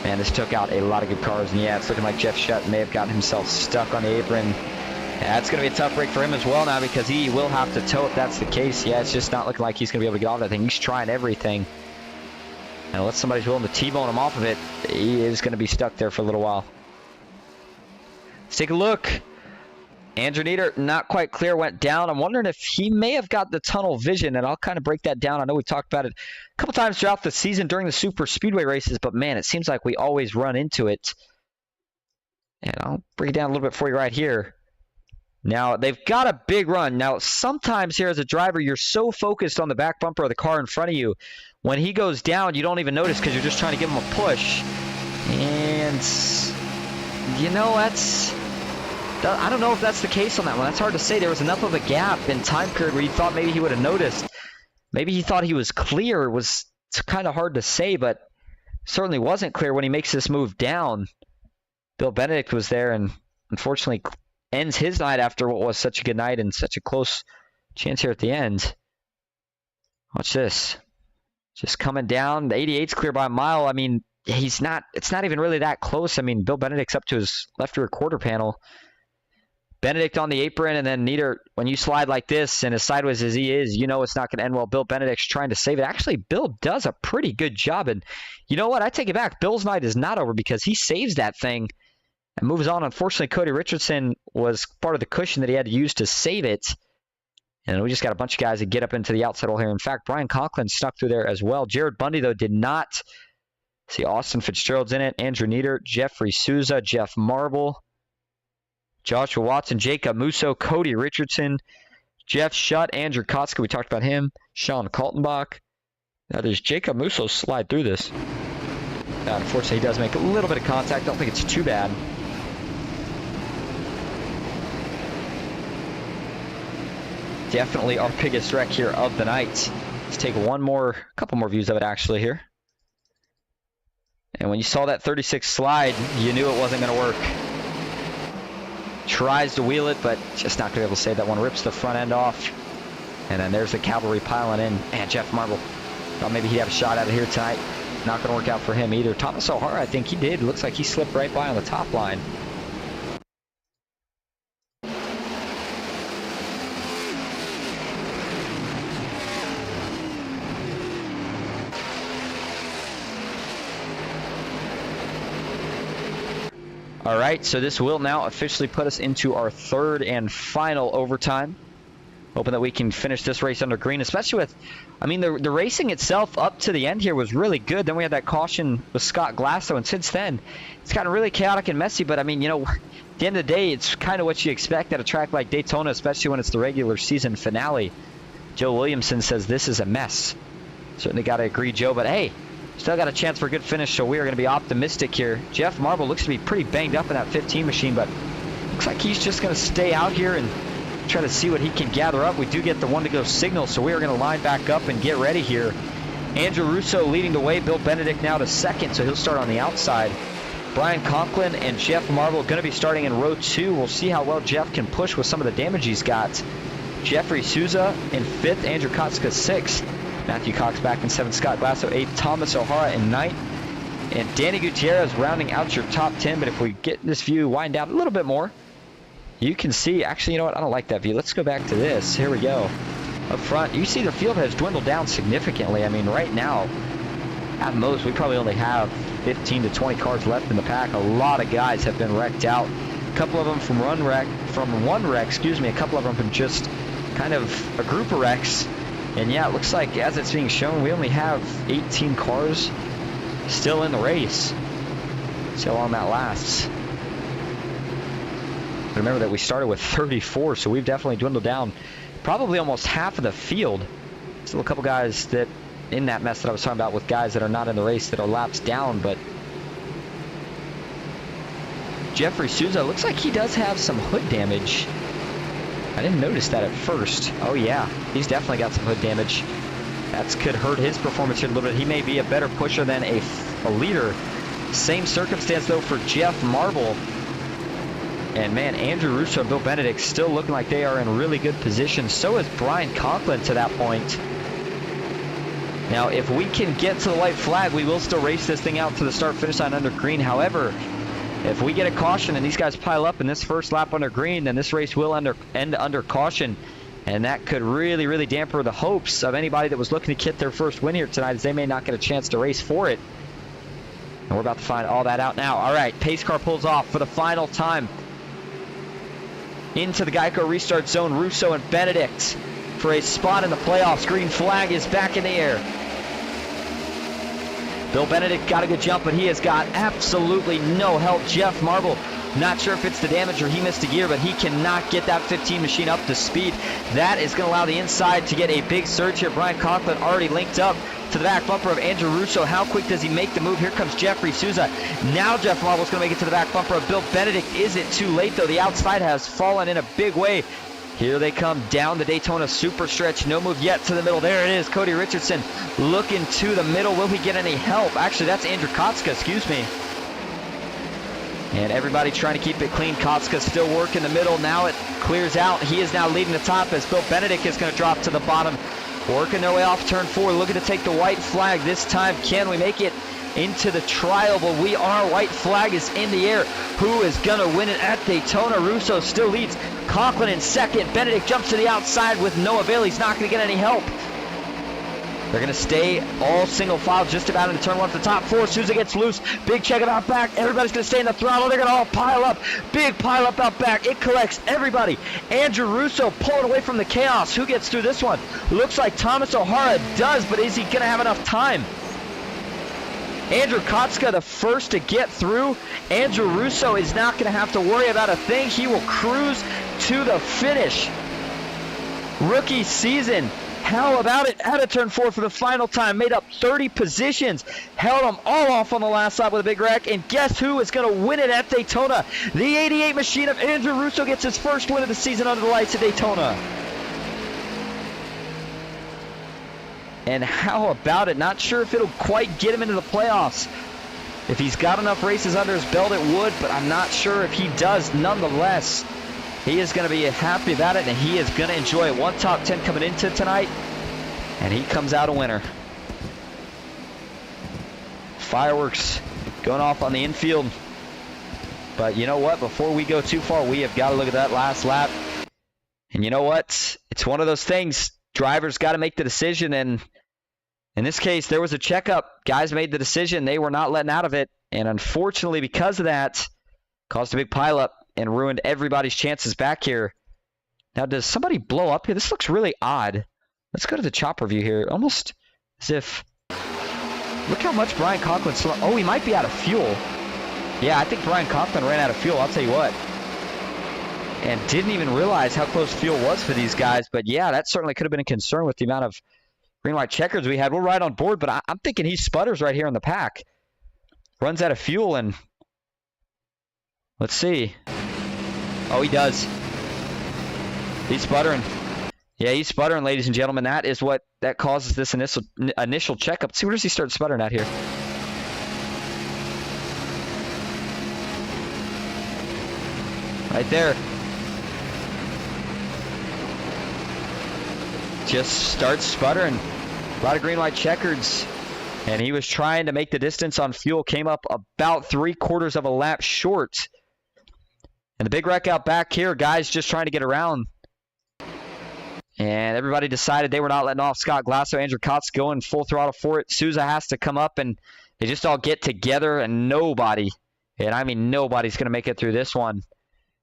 Man, this took out a lot of good cars, and yeah, it's looking like Jeff Shutt may have gotten himself stuck on the apron. Yeah, that's going to be a tough break for him as well now, because he will have to tow if that's the case. Yeah, it's just not looking like he's going to be able to get off that thing. He's trying everything. And unless somebody's willing to T-bone him off of it, he is going to be stuck there for a little while. Let's take a look. Andrew Nieder, not quite clear, went down. I'm wondering if he may have got the tunnel vision, and I'll kind of break that down. I know we talked about it a couple times throughout the season during the Super Speedway races, but man, it seems like we always run into it. And I'll break it down a little bit for you right here. Now, they've got a big run. Now, sometimes here as a driver, you're so focused on the back bumper of the car in front of you. When he goes down, you don't even notice because you're just trying to give him a push. And, you know, I don't know if that's the case on that one. That's hard to say. There was enough of a gap in time period where you thought maybe he would have noticed. Maybe he thought he was clear. It was kind of hard to say, but certainly wasn't clear when he makes this move down. Bill Benedict was there and unfortunately ends his night after what was such a good night and such a close chance here at the end. Watch this. Just coming down. The 88's clear by a mile. I mean, it's not even really that close. I mean, Bill Benedict's up to his left rear quarter panel. Benedict on the apron, and then Nieder, when you slide like this and as sideways as he is, you know it's not going to end well. Bill Benedict's trying to save it. Actually, Bill does a pretty good job, and you know what? I take it back. Bill's night is not over because he saves that thing and moves on. Unfortunately, Cody Richardson was part of the cushion that he had to use to save it, and we just got a bunch of guys that get up into the outside hole here. In fact, Brian Conklin snuck through there as well. Jared Bundy, though, did not. See, Austin Fitzgerald's in it. Andrew Nieder, Jeffrey Souza, Jeff Marble, Joshua Watson, Jacob Musso, Cody Richardson, Jeff Shutt, Andrew Kotska, we talked about him, Sean Kaltenbach. Now there's Jacob Musso slide through this. Unfortunately, he does make a little bit of contact. I don't think it's too bad. Definitely our biggest wreck here of the night. Let's take a couple more views of it actually here. And when you saw that 36 slide, you knew it wasn't going to work. Tries to wheel it, but just not going to be able to save that one. Rips the front end off. And then there's the cavalry piling in. And Jeff Marble thought maybe he'd have a shot out of here tonight. Not going to work out for him either. Thomas O'Hara, I think he did. Looks like he slipped right by on the top line. All right, so this will now officially put us into our third and final overtime. Hoping that we can finish this race under green, especially with, I mean, the racing itself up to the end here was really good. Then we had that caution with Scott Glasso, and since then, it's gotten really chaotic and messy. But, I mean, you know, at the end of the day, it's kind of what you expect at a track like Daytona, especially when it's the regular season finale. Joe Williamson says this is a mess. Certainly got to agree, Joe, but hey, still got a chance for a good finish, so we are going to be optimistic here. Jeff Marble looks to be pretty banged up in that 15 machine, but looks like he's just going to stay out here and try to see what he can gather up. We do get the one to go signal, so we are going to line back up and get ready here. Andrew Russo leading the way. Bill Benedict now to second, so he'll start on the outside. Brian Conklin and Jeff Marble going to be starting in row 2. We'll see how well Jeff can push with some of the damage he's got. Jeffrey Souza in 5th, Andrew Kotska 6th. Matthew Cox back in 7th, Scott Glasso 8th, Thomas O'Hara in 9th, and Danny Gutierrez rounding out your top 10. But if we get this view wind out a little bit more, you can see, actually, you know what, I don't like that view. Let's go back to this. Here we go. Up front, you see the field has dwindled down significantly. I mean, right now, at most, we probably only have 15 to 20 cars left in the pack. A lot of guys have been wrecked out. A couple of them from one wreck, a couple of them from just kind of a group of wrecks. And yeah, it looks like as it's being shown, we only have 18 cars still in the race. See how long that lasts. Remember that we started with 34, so we've definitely dwindled down probably almost half of the field. Still a couple guys that in that mess that I was talking about with guys that are not in the race that are laps down, but Jeffrey Souza. Looks like he does have some hood damage. I didn't notice that at first. Oh yeah, he's definitely got some hood damage. That could hurt his performance here a little bit. He may be a better pusher than a leader. Same circumstance though for Jeff Marble. And man, Andrew Russo and Bill Benedict still looking like they are in really good position. So is Brian Conklin to that point. Now, if we can get to the white flag, we will still race this thing out to the start-finish line under green. However, if we get a caution and these guys pile up in this first lap under green, then this race will end under caution. And that could really, really damper the hopes of anybody that was looking to get their first win here tonight, as they may not get a chance to race for it. And we're about to find all that out now. All right, pace car pulls off for the final time. Into the Geico restart zone, Russo and Benedict for a spot in the playoffs. Green flag is back in the air. Bill Benedict got a good jump, but he has got absolutely no help. Jeff Marble, not sure if it's the damage or he missed a gear, but he cannot get that 15 machine up to speed. That is going to allow the inside to get a big surge here. Brian Conklin already linked up to the back bumper of Andrew Russo. How quick does he make the move? Here comes Jeffrey Souza. Now Jeff Marble's going to make it to the back bumper of Bill Benedict. Is it too late, though? The outside has fallen in a big way. Here they come down the Daytona super stretch. No move yet to the middle. There it is. Cody Richardson looking to the middle. Will he get any help? Actually, that's Andrew Kotska, excuse me. And everybody trying to keep it clean. Kotska still working the middle. Now it clears out. He is now leading the top as Bill Benedict is going to drop to the bottom. Working their way off turn 4. Looking to take the white flag this time. Can we make it into the trial? Well, we are. White flag is in the air. Who is going to win it at Daytona? Russo still leads. Conklin in second. Benedict jumps to the outside with no avail. He's not going to get any help. They're going to stay all single file just about into turn 1 for the top 4. Souza gets loose. Big check out back. Everybody's going to stay in the throttle. They're going to all pile up. Big pile up out back. It collects everybody. Andrew Russo pulling away from the chaos. Who gets through this one? Looks like Thomas O'Hara does, but is he going to have enough time? Andrew Kotska, the first to get through. Andrew Russo is not going to have to worry about a thing. He will cruise to the finish. Rookie season. How about it? Out of turn 4 for the final time. Made up 30 positions. Held them all off on the last lap with a big wreck. And guess who is going to win it at Daytona? The 88 machine of Andrew Russo gets his first win of the season under the lights at Daytona. And how about it? Not sure if it'll quite get him into the playoffs. If he's got enough races under his belt, it would, but I'm not sure if he does nonetheless. He is going to be happy about it, and he is going to enjoy it. One top 10 coming into tonight, and he comes out a winner. Fireworks going off on the infield. But you know what? Before we go too far, we have got to look at that last lap. And you know what? It's one of those things. Drivers got to make the decision, and in this case, there was a checkup. Guys made the decision. They were not letting out of it, and unfortunately, because of that, caused a big pileup and ruined everybody's chances back here. Now, does somebody blow up here? This looks really odd. Let's go to the chopper view here. Almost as if... Look how much Brian Conklin... Oh, he might be out of fuel. Yeah, I think Brian Conklin ran out of fuel. I'll tell you what. And didn't even realize how close fuel was for these guys. But yeah, that certainly could have been a concern with the amount of green-white checkers we had. We're right on board, but I'm thinking he sputters right here in the pack. Runs out of fuel, and let's see. Oh, he does. He's sputtering. Yeah, he's sputtering, ladies and gentlemen. That is what that causes this initial checkup. Let's see, where does he start sputtering at here? Right there. Just starts sputtering. A lot of green-white checkers. And he was trying to make the distance on fuel. Came up about 3/4 of a lap short. And the big wreck out back here, guys just trying to get around. And everybody decided they were not letting off. Scott Glasso, Andrew Kotz going full throttle for it. Souza has to come up, and they just all get together, and nobody, and I mean nobody's going to make it through this one.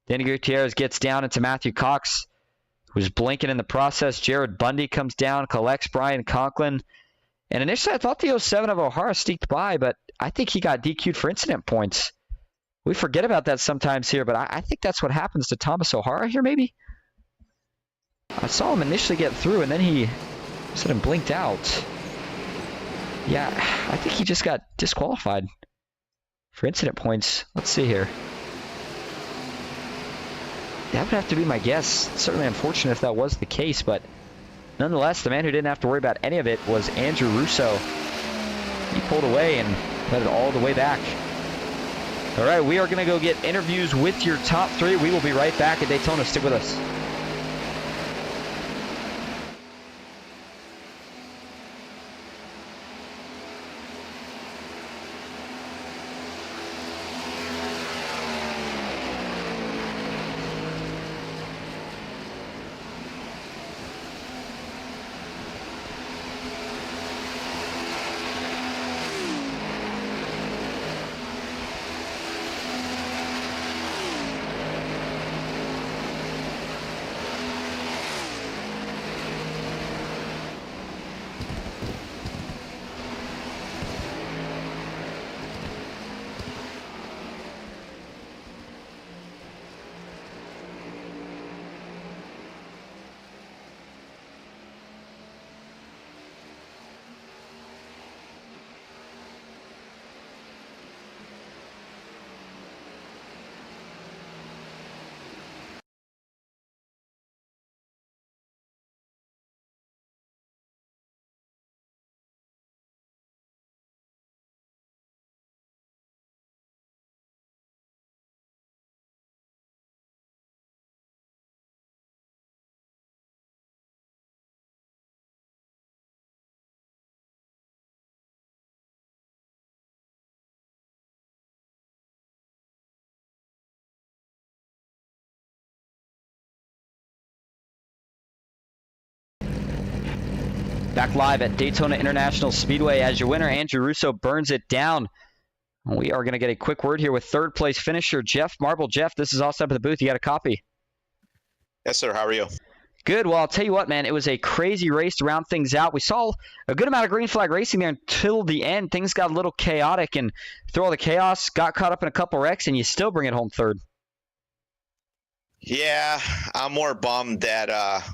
Danny Gutierrez gets down into Matthew Cox, who's blinking in the process. Jared Bundy comes down, collects Brian Conklin. And initially I thought the 07 of O'Hara sneaked by, but I think he got DQ'd for incident points. We forget about that sometimes here, but I think that's what happens to Thomas O'Hara here, maybe? I saw him initially get through, and then he suddenly blinked out. Yeah, I think he just got disqualified for incident points. Let's see here. That would have to be my guess. Certainly unfortunate if that was the case, but nonetheless, the man who didn't have to worry about any of it was Andrew Russo. He pulled away and led it all the way back. All right, we are going to go get interviews with your top three. We will be right back at Daytona. Stick with us. Back live at Daytona International Speedway as your winner, Andrew Russo, burns it down. We are going to get a quick word here with third place finisher Jeff Marble. Jeff, this is all set up at the booth. You got a copy? Yes, sir. How are you? Good. Well, I'll tell you what, man. It was a crazy race to round things out. We saw a good amount of green flag racing there until the end. Things got a little chaotic, and through all the chaos, got caught up in a couple wrecks, and you still bring it home third. Yeah, I'm more bummed that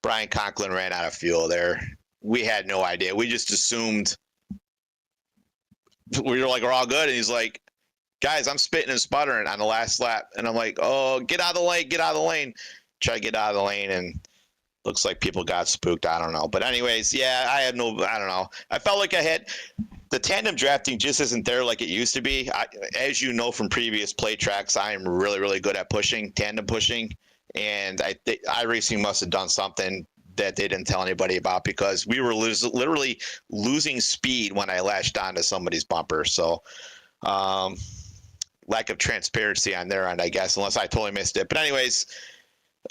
Brian Conklin ran out of fuel there. We had no idea. We just assumed we were like, we're all good. And he's like, guys, I'm spitting and sputtering on the last lap. And I'm like, oh, get out of the lane, get out of the lane. Try to get out of the lane, and looks like people got spooked. I don't know. But anyways, yeah, I don't know. I felt like I had the tandem drafting just isn't there like it used to be. As you know from previous play tracks, I am really, really good at tandem pushing. And I think iRacing must have done something that they didn't tell anybody about, because we were literally losing speed when I latched onto somebody's bumper. So lack of transparency on their end, I guess, unless I totally missed it. But anyways,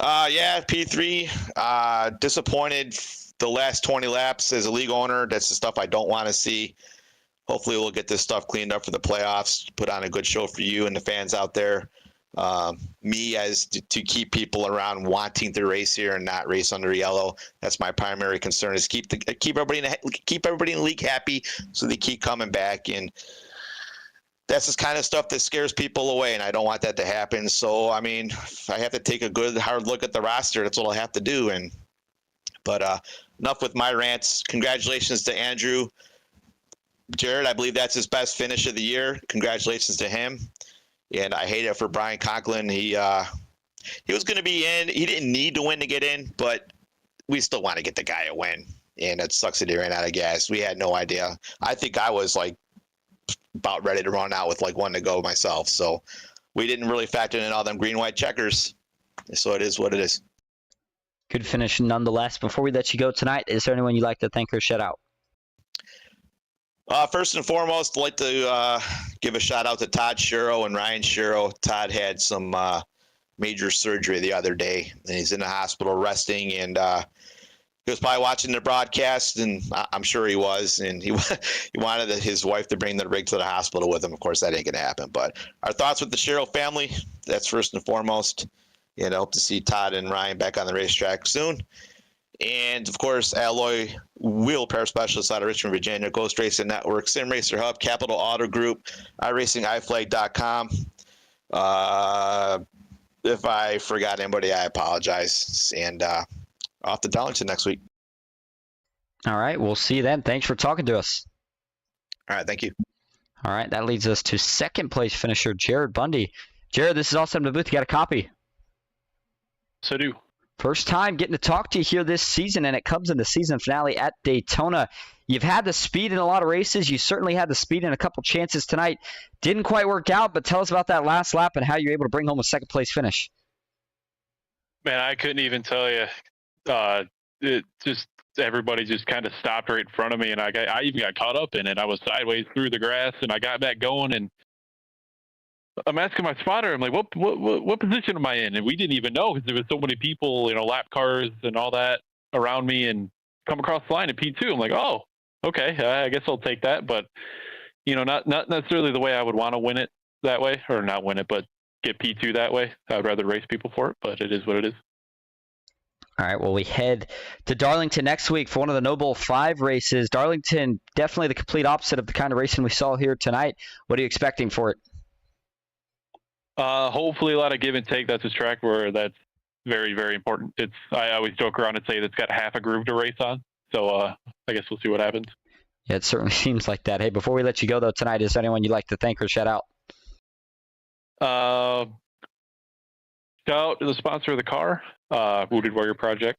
yeah, P3, disappointed the last 20 laps as a league owner. That's the stuff I don't want to see. Hopefully we'll get this stuff cleaned up for the playoffs, put on a good show for you and the fans out there. Me as to keep people around wanting to race here and not race under yellow. That's my primary concern, is keep everybody in the league happy, so they keep coming back. And that's the kind of stuff that scares people away, and I don't want that to happen. So I mean, if I have to take a good hard look at the roster, that's what I'll have to do. But enough with my rants. Congratulations to Andrew. Jared, I believe that's his best finish of the year. Congratulations to him. And I hate it for Brian Conklin. He was going to be in. He didn't need to win to get in, but we still want to get the guy a win. And it sucks that he ran out of gas. We had no idea. I think I was like about ready to run out with like one to go myself. So we didn't really factor in all them green, white checkers. So it is what it is. Good finish nonetheless. Before we let you go tonight, is there anyone you'd like to thank or shout out? First and foremost, I'd like to give a shout out to Todd Shiro and Ryan Shiro. Todd had some major surgery the other day, and he's in the hospital resting. And he was probably watching the broadcast, and I'm sure he was. And he wanted his wife to bring the rig to the hospital with him. Of course, that ain't gonna happen. But our thoughts with the Shiro family. That's first and foremost. And I hope to see Todd and Ryan back on the racetrack soon. And, of course, Alloy Wheel Repair Specialist out of Richmond, Virginia, Ghost Racing Network, Sim Racer Hub, Capital Auto Group, iRacingIFlag.com. If I forgot anybody, I apologize. And off to Darlington next week. All right, we'll see you then. Thanks for talking to us. All right, thank you. All right, that leads us to second place finisher Jared Bundy. Jared, this is all set in the booth. You got a copy? I do. First time getting to talk to you here this season, and it comes in the season finale at Daytona. You've had the speed in a lot of races. You certainly had the speed in a couple chances tonight. Didn't quite work out, but tell us about that last lap and how you were able to bring home a second-place finish. Man, I couldn't even tell you. Everybody just kind of stopped right in front of me, and I even got caught up in it. I was sideways through the grass, and I got back going, and I'm asking my spotter, I'm like, what position am I in? And we didn't even know because there was so many people, lap cars and all that around me, and come across the line at P2. I'm like, oh, okay, I guess I'll take that. But, not necessarily the way I would want to win it that way, or not win it, but get P2 that way. I would rather race people for it, but it is what it is. All right, well, we head to Darlington next week for one of the No Bull 5 races. Darlington, definitely the complete opposite of the kind of racing we saw here tonight. What are you expecting for it? Hopefully a lot of give and take. That's a track where that's very, very important. I always joke around and say it's got half a groove to race on. So I guess we'll see what happens. Yeah, it certainly seems like that. Hey, before we let you go, though, tonight, is there anyone you'd like to thank or shout out? Shout out to the sponsor of the car, Wounded Warrior Project.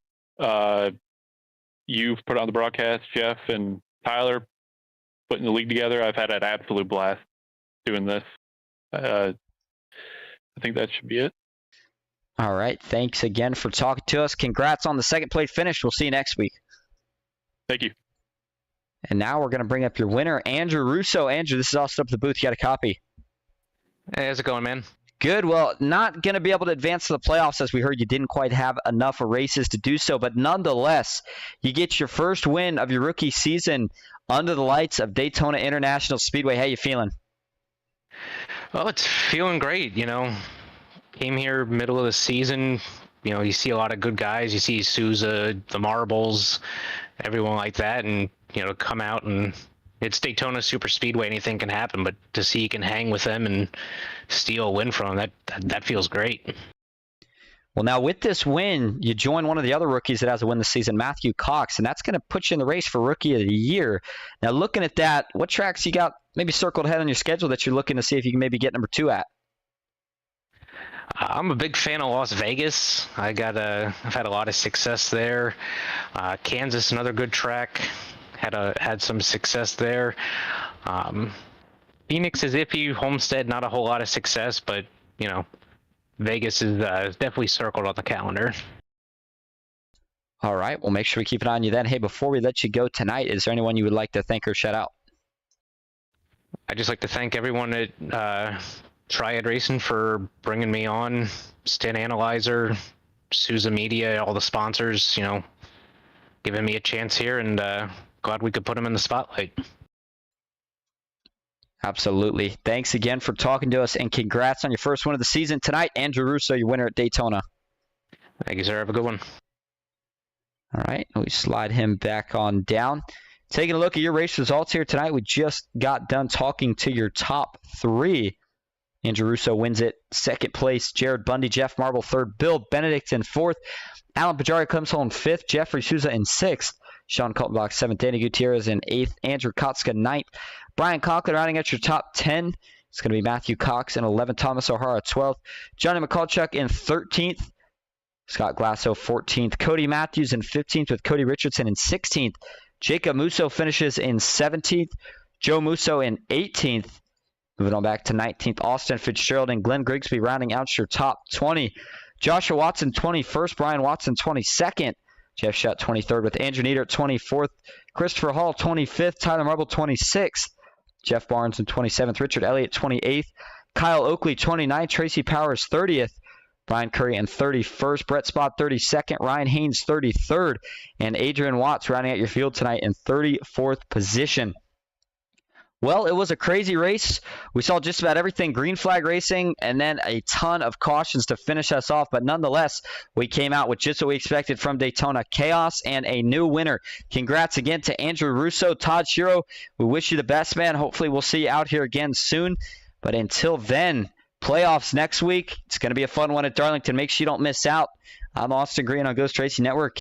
You've put on the broadcast, Jeff and Tyler, putting the league together. I've had an absolute blast doing this. I think that should be it. All right. Thanks again for talking to us. Congrats on the second place finish. We'll see you next week. Thank you. And now we're going to bring up your winner, Andrew Russo. Andrew, this is all stuff at the booth. You got a copy. Hey, how's it going, man? Good. Well, not going to be able to advance to the playoffs, as we heard you didn't quite have enough races to do so. But nonetheless, you get your first win of your rookie season under the lights of Daytona International Speedway. How you feeling? Well, it's feeling great, Came here middle of the season. You see a lot of good guys. You see Souza, the Marbles, everyone like that. And, come out and it's Daytona Super Speedway. Anything can happen. But to see you can hang with them and steal a win from them, that feels great. Well, now with this win, you join one of the other rookies that has a win this season, Matthew Cox, and that's going to put you in the race for Rookie of the Year. Now, looking at that, what tracks you got maybe circled ahead on your schedule that you're looking to see if you can maybe get number 2 at? I'm a big fan of Las Vegas. I've had a lot of success there. Kansas, another good track. Had some success there. Phoenix is iffy. Homestead, not a whole lot of success, but Vegas is definitely circled on the calendar. All right. Well, make sure we keep an eye on you then. Hey, before we let you go tonight, is there anyone you would like to thank or shout out? I'd just like to thank everyone at Triad Racing for bringing me on, Stin Analyzer, Souza Media, all the sponsors, giving me a chance here, and glad we could put them in the spotlight. Absolutely. Thanks again for talking to us, and congrats on your first win of the season tonight. Andrew Russo, your winner at Daytona. Thank you, sir. Have a good one. All right. We slide him back on down. Taking a look at your race results here tonight, we just got done talking to your top 3. Andrew Russo wins it. Second place, Jared Bundy, Jeff Marble, third, Bill Benedict in fourth. Alan Pajari comes home fifth, Jeffrey Souza in sixth, Sean Kaltenbach seventh, Danny Gutierrez in eighth, Andrew Kotska ninth, Brian Conklin rounding out your top 10. It's going to be Matthew Cox in 11th, Thomas O'Hara 12th, Johnny McCallchuk in 13th, Scott Glasso 14th, Cody Matthews in 15th with Cody Richardson in 16th, Jacob Musso finishes in 17th, Joe Musso in 18th. Moving on back to 19th, Austin Fitzgerald and Glenn Grigsby rounding out your top 20. Joshua Watson 21st, Brian Watson 22nd, Jeff Shutt 23rd with Andrew Nieder at 24th, Christopher Hall 25th, Tyler Marble 26th, Jeff Barnes in 27th, Richard Elliott 28th, Kyle Oakley 29th, Tracy Powers 30th, Brian Curry in 31st, Brett Spott 32nd, Ryan Haynes 33rd, and Adrian Watts rounding out your field tonight in 34th position. Well, it was a crazy race. We saw just about everything green flag racing and then a ton of cautions to finish us off. But nonetheless, we came out with just what we expected from Daytona, chaos and a new winner. Congrats again to Andrew Russo, Todd Shiro. We wish you the best, man. Hopefully we'll see you out here again soon. But until then, playoffs next week. It's going to be a fun one at Darlington. Make sure you don't miss out. I'm Austin Green on Ghost Racing Network.